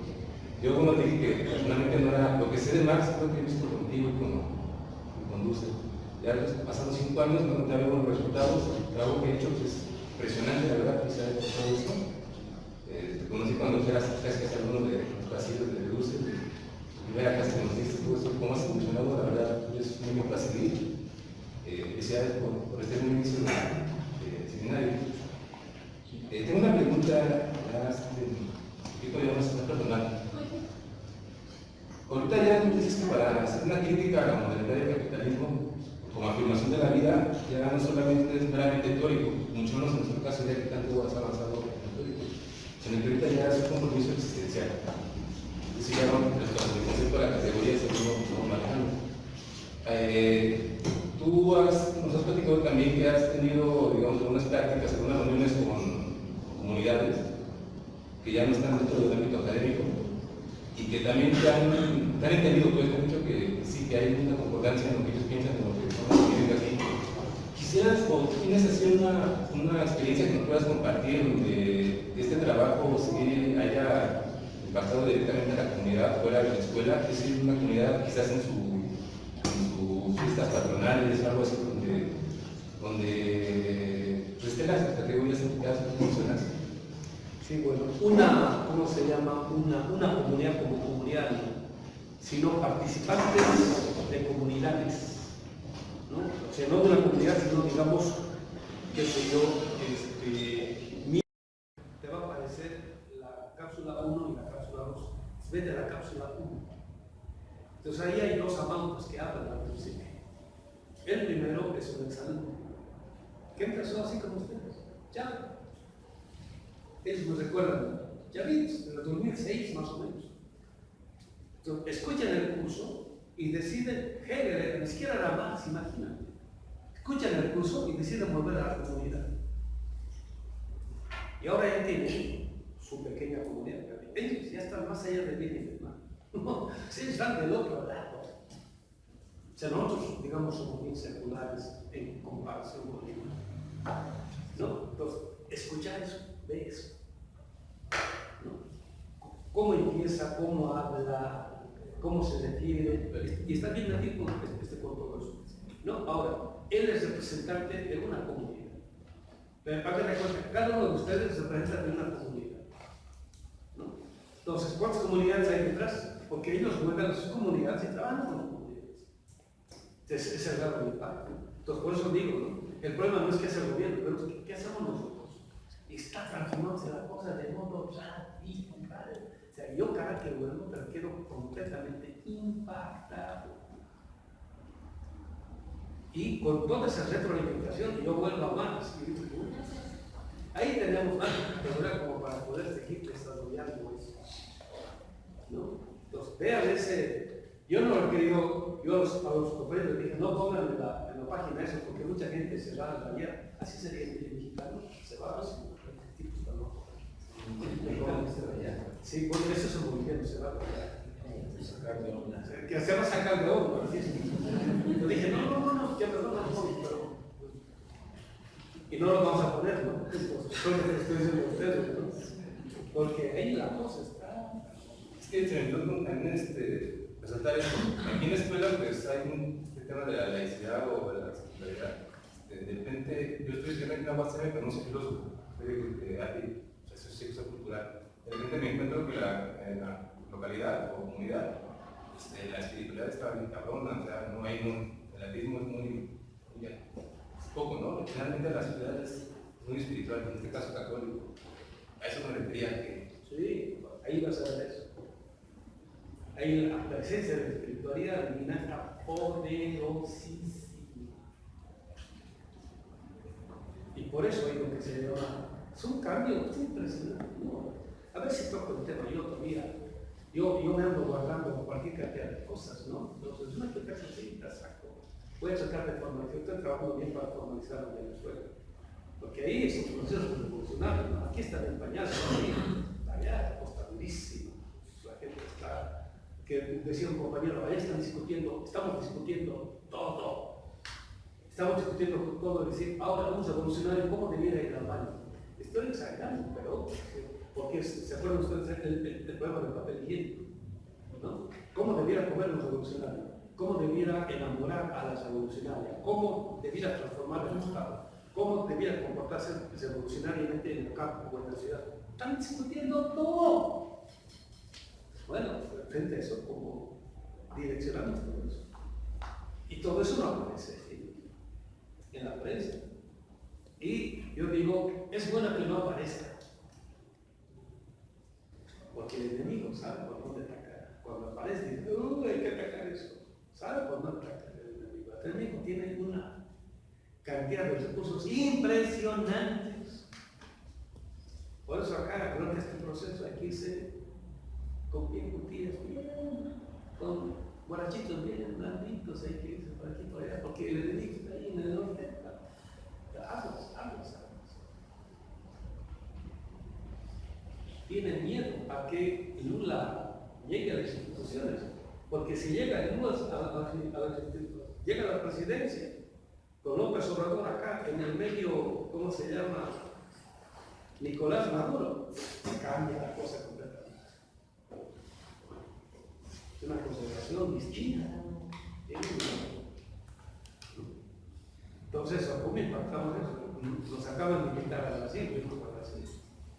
yo como te dije que personalmente no era lo que sé de Marx, creo que he visto contigo y con Dulce. Ya pasando 5 años, no te veo buenos resultados, el trabajo que he hecho pues, es impresionante, la verdad, quizá de todo esto. Te conocí cuando eras casi alguno de los pasillos de Dulce, y ver acá que nos diste todo esto, cómo has evolucionado, la verdad, es muy bien para seguir. Felicidades por este buen inicio del seminario. Tengo una pregunta, un poquito más personal. Ahorita ya tú dices que para hacer una crítica a la modernidad del capitalismo, como afirmación de la vida, ya no solamente es meramente teórico, mucho menos en nuestro caso, ya que tanto has avanzado en el teórico, sino que ahorita ya es un compromiso existencial. Es decir, ya no el concepto de la categoría de segundo estamos manejando. Tú nos has platicado también que has tenido, digamos, algunas prácticas, algunas reuniones con comunidades que ya no están dentro del ámbito académico y que también te han entendido todo esto mucho que sí, que hay una concordancia en lo que ellos piensan, en lo que estamos viviendo aquí. Quisieras, o tienes así una experiencia que nos puedas compartir donde este trabajo sí haya impactado directamente a la comunidad fuera de la escuela, es decir, una comunidad quizás en sus fiestas patronales, algo así, donde pues, estén las categorías implicadas que mencionas. Sí, bueno, ¿cómo se llama? Una comunidad como comunidad, ¿no? Sino participantes de comunidades, ¿no? O sea, no de una comunidad, sino digamos, qué sé yo, te va a aparecer la cápsula 1 y la cápsula 2. Vete a la cápsula 1. Entonces ahí hay 2 amantes que hablan al principio. El primero es un exalumno, que empezó así como ustedes. Ya. Ellos me recuerdan, ya vi, en el 2006 más o menos. Entonces, escuchan el curso y deciden, Hegel, ni siquiera era Marx, imagínate. Escuchan el curso y deciden volver a la comunidad. Y ahora ya tienen su pequeña comunidad. Ellos ya están más allá de bien y de mal. No, ellos están del otro lado. O sea, nosotros, digamos, somos bien seculares en comparación con ellos. ¿No? Entonces, escuchar eso, ve eso. ¿No? Cómo empieza, cómo habla, cómo se refiere, y está bien aquí con todo eso. ¿No? Ahora, él es representante de una comunidad. Pero para que recuerden, cada uno de ustedes representa de una comunidad. ¿No? Entonces, ¿cuántas comunidades hay detrás? Porque ellos vuelven a sus comunidades y trabajan con las comunidades. Entonces, ese es el grado de impacto. Entonces, por eso digo, ¿no? El problema no es qué hace el gobierno, pero ¿qué hacemos nosotros? Y está transformándose la cosa de modo radical. O sea, yo cada que vuelvo, pero quiero completamente impactado. Y con toda esa retroalimentación, yo vuelvo a más. Ahí tenemos más como para poder seguir desarrollando eso. ¿No? Entonces, vean ese. Yo no lo he querido, yo a los compañeros les dije, no pongan en la página eso, porque mucha gente se va a rayar. Así sería el mexicano, se va a los tipos tan locos. Sí, porque eso es un movimiento, se va a rayar. Que se va a sacar de oro. Yo dije, no, ya perdón, no, pero. Y no lo vamos a poner, ¿no? Solo que estoy diciendo a ustedes, ¿no? Porque ahí la cosa está. Es que se me olvidó también resaltar esto. Aquí en la escuela pues hay este tema de la laicidad o de la secularidad. De repente, yo estoy estudiando en la UACM, pero no soy filósofo, soy de arte, soy cultural. De repente me encuentro que lo localidad o comunidad, la espiritualidad está bien cabrona, o sea, no hay el ateísmo es es poco, ¿no? Finalmente la sociedad es muy espiritual, en este caso católico. A eso me refería que... Sí, ahí vas a ver eso. Ahí la presencia de la espiritualidad divina está poderosísima. Y por eso hay lo que se llama, son cambios impresionantes. ¿No? A ver si toco el tema yo todavía. Yo me ando guardando cualquier cantidad de cosas, ¿no? Entonces, una que caso sí, la saco. Voy a sacar de formación, estoy trabajando bien para formalizar en Venezuela. Porque ahí es un proceso revolucionario, ¿no? Aquí está el pañal, ¿no? Allá está durísimo. La gente está, que decía un compañero, allá estamos discutiendo todo. Estamos discutiendo todo, decir, ahora vamos a evolucionar cómo debiera ir al baño. Estoy exagerando, pero porque se acuerdan ustedes el problema del papel higiénico, ¿no? ¿Cómo debiera comer los revolucionarios? ¿Cómo debiera enamorar a las revolucionarias? ¿Cómo debiera transformar el Estado? ¿Cómo debiera comportarse revolucionariamente en el campo o en la ciudad? Están discutiendo todo. Bueno, frente a eso, ¿cómo direccionamos todo eso? Y todo eso no aparece en la prensa. Y yo digo, es bueno que no aparezca. Porque el enemigo sabe por dónde atacar. Cuando aparece, dice, hay que atacar eso. Sabe por dónde atacar el enemigo. El enemigo tiene una cantidad de recursos impresionantes. Por eso acá, creo que este proceso hay que irse con bien cutillas, bien, con guarachitos bien blanditos, hay que irse por aquí por allá, porque el enemigo está ahí en el norte. Hazlos. Tienen miedo a que Lula llegue a las instituciones, porque si llega Lula llega a la presidencia, con López Obrador acá, en el medio, ¿cómo se llama? Nicolás Maduro, cambia la cosa completamente. Es una consideración distinta. Entonces, ¿cómo impactamos eso? Nos acaban de invitar a Brasil,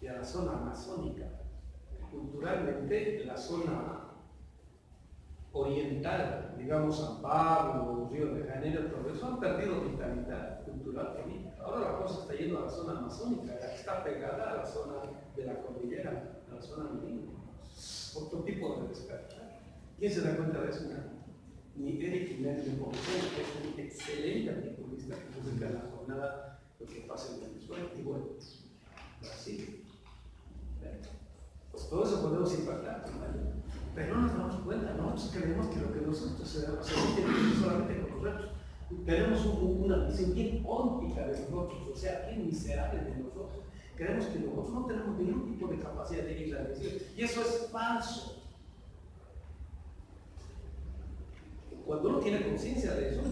y a la zona amazónica. Culturalmente, la zona oriental, digamos San Pablo, Río de Janeiro, todo eso han perdido vitalidad cultural política. Ahora la cosa está yendo a la zona amazónica, la que está pegada a la zona de la cordillera, a la zona andina. Otro tipo de despertar. ¿Quién se da cuenta de eso? Ni Eric Jiménez de Monzón, que es un excelente articulista que publica en la jornada lo que pasa en Venezuela y bueno, Brasil. Pues todo eso podemos impactar, ¿no? Pero no nos damos cuenta, nosotros creemos que lo que nosotros hacemos tiene que ver solamente con nosotros. Tenemos una visión bien óptica de nosotros, o sea, bien miserable de nosotros. Creemos que nosotros no tenemos ningún tipo de capacidad de ir a decir, y eso es falso. Cuando uno tiene conciencia de eso,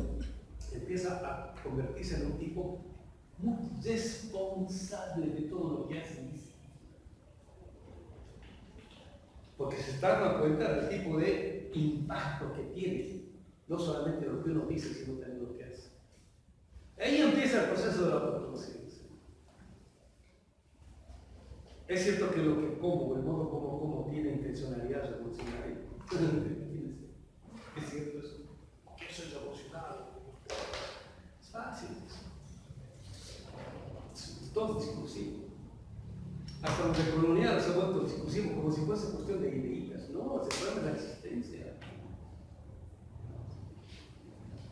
empieza a convertirse en un tipo muy responsable de todo lo que hace y dice. Porque se está dando cuenta del tipo de impacto que tiene, no solamente lo que uno dice, sino también lo que hace. Ahí empieza el proceso de la autoconciencia. Es cierto que lo que como, el modo como tiene intencionalidad revolucionaria. Es cierto eso. Eso es revolucionario. Es fácil. Todo es discursivo. Hasta los decoloniales se ha vuelto discursivo como si fuese cuestión de ideas. No, se trata de la existencia.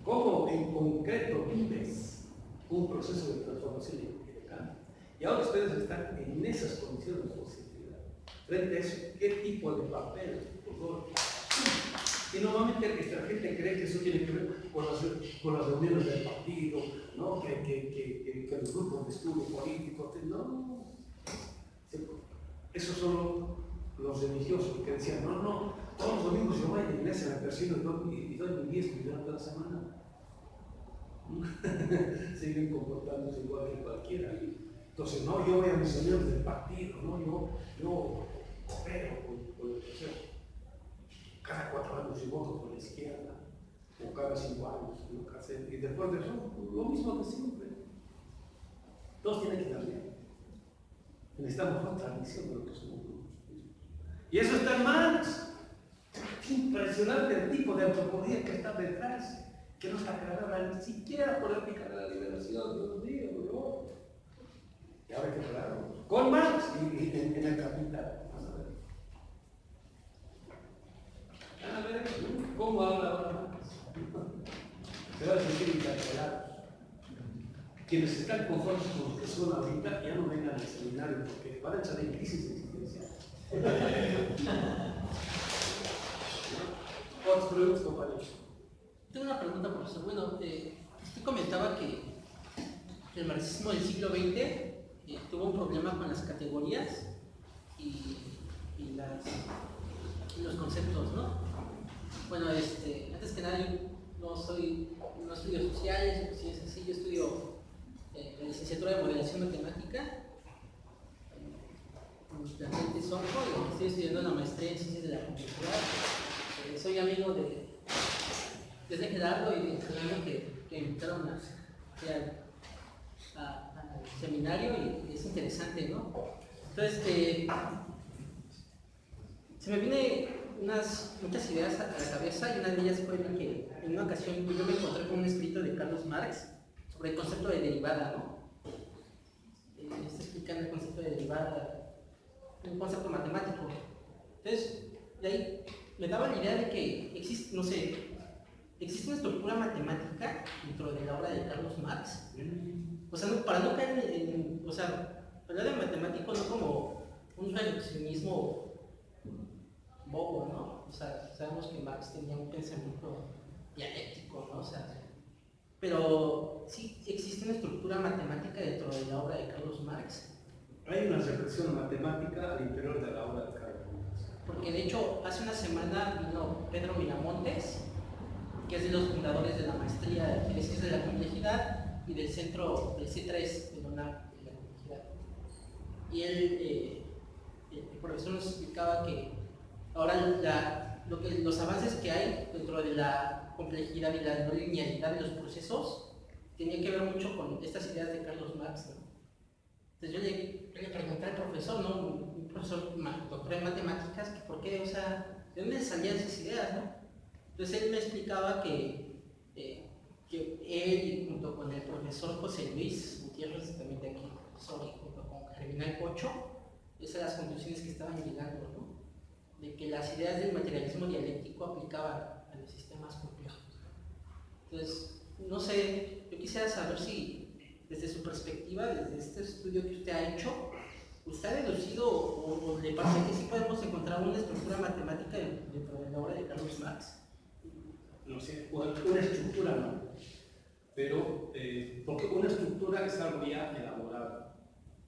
¿Cómo en concreto vives un proceso de transformación y de cambio? Y ahora ustedes están en esas condiciones de posibilidad. Frente a eso, ¿qué tipo de papel? Y normalmente la gente cree que eso tiene que ver con las reuniones del partido, ¿no? que los grupos de estudio político. No. Esos son los religiosos que decían, no, todos los domingos yo voy a la iglesia, me persino y doy mi diezmo durante la semana. Siguen comportándose igual que cualquiera. Entonces, no, yo voy a mis reuniones del partido, no, yo opero con el proceso. Cada 4 años yo voto por la izquierda, o cada 5 años, ¿no? Y después de eso, lo mismo de siempre. Todos tienen que dar bien. Necesitamos otra visión de lo que somos nosotros mismos. Y eso está en Marx. Es impresionante el tipo de antropología que está detrás, que no está cargada ni siquiera por ética de la liberación, Dios mío, ¿no? Y ahora qué raro. Con Marx y en el Capital. A ver, ¿cómo habla ahora Marx? Se va a sentir interpelados. Quienes están conformes con lo que son ahorita ya no vengan al seminario porque van a entrar en crisis existencial. Otros preguntas, compañeros. Tengo una pregunta, profesor. Bueno, usted comentaba que el marxismo del siglo XX tuvo un problema con las categorías y los conceptos, ¿no? Bueno, antes que nada, yo no estudio sociales, si es así, yo estudio la licenciatura de modelación matemática en la gente Sonco, y estoy estudiando la maestría en ciencias de la complejidad. Soy amigo desde Gerardo y de Fernando que invitaron al seminario, y es interesante, ¿no? Entonces, se me viene muchas ideas a la cabeza, y una de ellas fue que en una ocasión yo me encontré con un escrito de Carlos Marx sobre el concepto de derivada, ¿no? Está explicando el concepto de derivada, un concepto matemático. Entonces, de ahí me daba la idea de que existe una estructura matemática dentro de la obra de Carlos Marx. O sea, para no caer o sea, hablar de matemático no como un reduccionismo bobo, ¿no? O sea, sabemos que Marx tenía un pensamiento dialéctico, ¿no? O sea, pero sí existe una estructura matemática dentro de la obra de Carlos Marx. Hay una reflexión matemática al interior de la obra de Carlos Marx. Porque de hecho, hace una semana vino Pedro Miramontes, que es de los fundadores de la maestría de Ciencias de la Complejidad y del centro del C3 de la UNAM de la Complejidad. Y él, el profesor nos explicaba que ahora los avances que hay dentro de la complejidad y la no linealidad de los procesos tenía que ver mucho con estas ideas de Carlos Marx, ¿no? Entonces yo le pregunté al profesor, ¿no? Un profesor doctor en matemáticas, que por qué, o sea, ¿de dónde salían esas ideas, no? Entonces él me explicaba que él, junto con el profesor José Luis Gutiérrez, también de aquí, profesor, y junto con Germinal Pocho, esas eran las conclusiones que estaban llegando, ¿no? De que las ideas del materialismo dialéctico aplicaban a los sistemas complejos. Entonces, no sé, yo quisiera saber si, desde su perspectiva, desde este estudio que usted ha hecho, ¿usted ha deducido o le parece que sí podemos encontrar una estructura matemática dentro de la obra de Carlos Marx? No sé, una estructura no, pero porque una estructura es algo ya elaborado,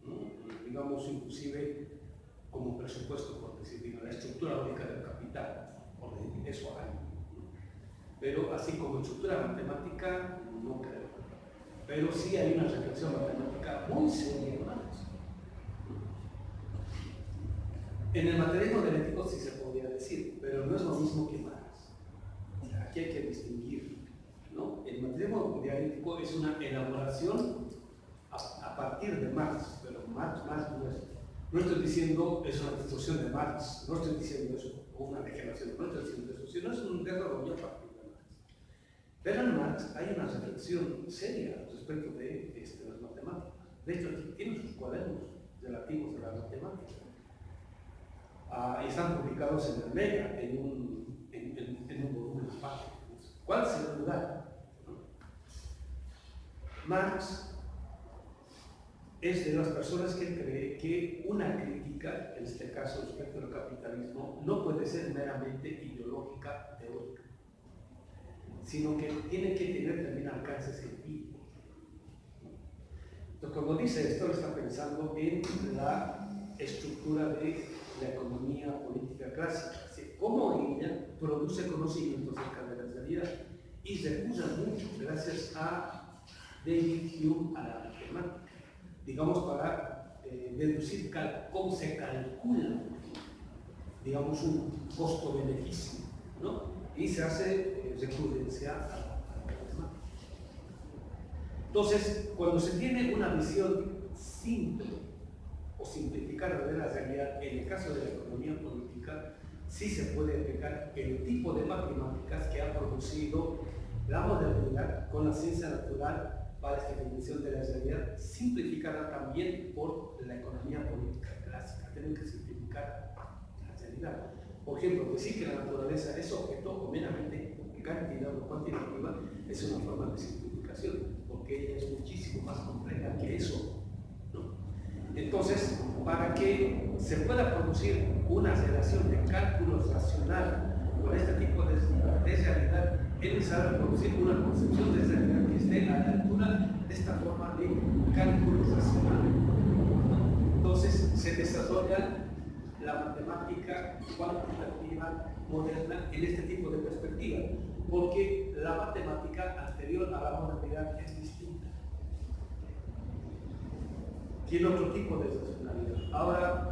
¿no? Digamos inclusive como presupuesto, por decir, la estructura lógica del capital, eso hay, ¿no? Pero así como estructura matemática no creo, pero sí hay una reflexión matemática muy seria en Marx. En el materialismo dialéctico sí se podría decir, pero no es lo mismo que Marx. Aquí hay que distinguir, ¿no? El materialismo dialéctico es una elaboración a partir de Marx, pero Marx no es. No estoy diciendo es una destrucción de Marx, no estoy diciendo eso, o una degeneración, no estoy diciendo eso, sino es un desarrollo a partir de Marx. Pero en Marx hay una reflexión seria respecto de las matemáticas. De hecho, tiene sus cuadernos relativos a la matemática. Y están publicados en el Mega, en un volumen aparte. ¿Cuál es el lugar? Marx es de las personas que cree que una crítica, en este caso respecto al capitalismo, no puede ser meramente ideológica, teórica, sino que tiene que tener también alcance científico. Entonces, como dice esto, está pensando en la estructura de la economía política clásica, así cómo ella produce conocimientos acerca de la realidad y se usa mucho gracias a David Hume a la matemática, digamos para deducir cómo se calcula, digamos, un costo-beneficio, ¿no? Y se hace recurrencia a la matemática. Entonces, cuando se tiene una visión simple o simplificada de la realidad, en el caso de la economía política, sí se puede aplicar el tipo de matemáticas que ha producido la modernidad con la ciencia natural para esta dimensión de la realidad, simplificada también por la economía política clásica. Tenemos que simplificar la realidad. Por ejemplo, decir que la naturaleza es objeto o meramente cantidad o cuantitativa es una forma de simplificación, porque ella es muchísimo más compleja que eso, ¿no? Entonces, para que se pueda producir una relación de cálculos racional con este tipo de realidad, es necesario producir una concepción de realidad que esté a la altura de esta forma de cálculos racional. Entonces, se desarrolla la matemática cuantitativa moderna en este tipo de perspectiva, porque la matemática anterior a la modernidad es distinta. Tiene otro tipo de racionalidad. Ahora,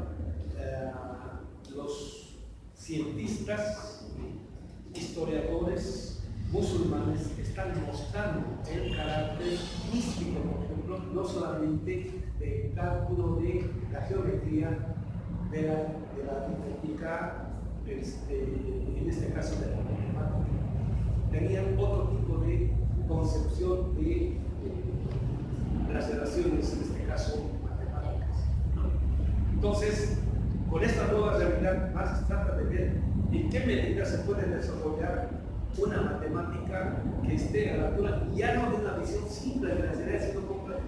los cientistas, historiadores musulmanes están mostrando el carácter místico, por ejemplo, no solamente de cálculo de la geometría, de la aritmética, en este caso de la matemática. Tenían otro tipo de concepción de las relaciones, en este caso matemáticas, ¿no? Entonces, con esta nueva realidad más se trata de ver en qué medida se puede desarrollar una matemática que esté a la altura ya no de una visión simple de la realidad, sino compleja,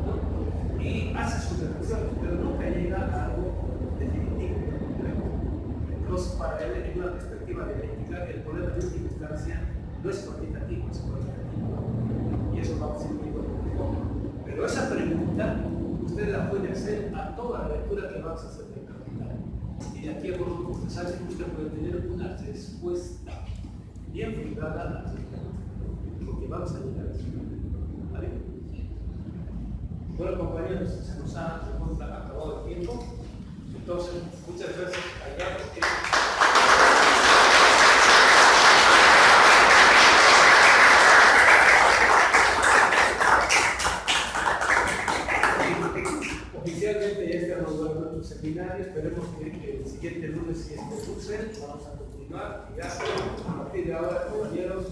¿no? Y hace sus reflexiones, pero nunca llega a algo definitivo. Entonces, para él, en una perspectiva dialéctica, el problema de última instancia no es cuantitativo, es cualitativo. Y eso vamos a ir viendo poco. Pero esa pregunta usted la puede hacer a toda la lectura que vamos a hacer de capital. Y de aquí a poco usted sabe que usted puede tener una respuesta bien fundada a la respuesta, porque vamos a llegar a eso. ¿Vale? Bueno, compañeros, se nos ha acabado el tiempo. Entonces, muchas gracias allá porque... Oficialmente ya estamos dando nuestro seminario, esperemos que el siguiente lunes, si es posible, vamos a continuar y ya a partir de ahora, compañeros,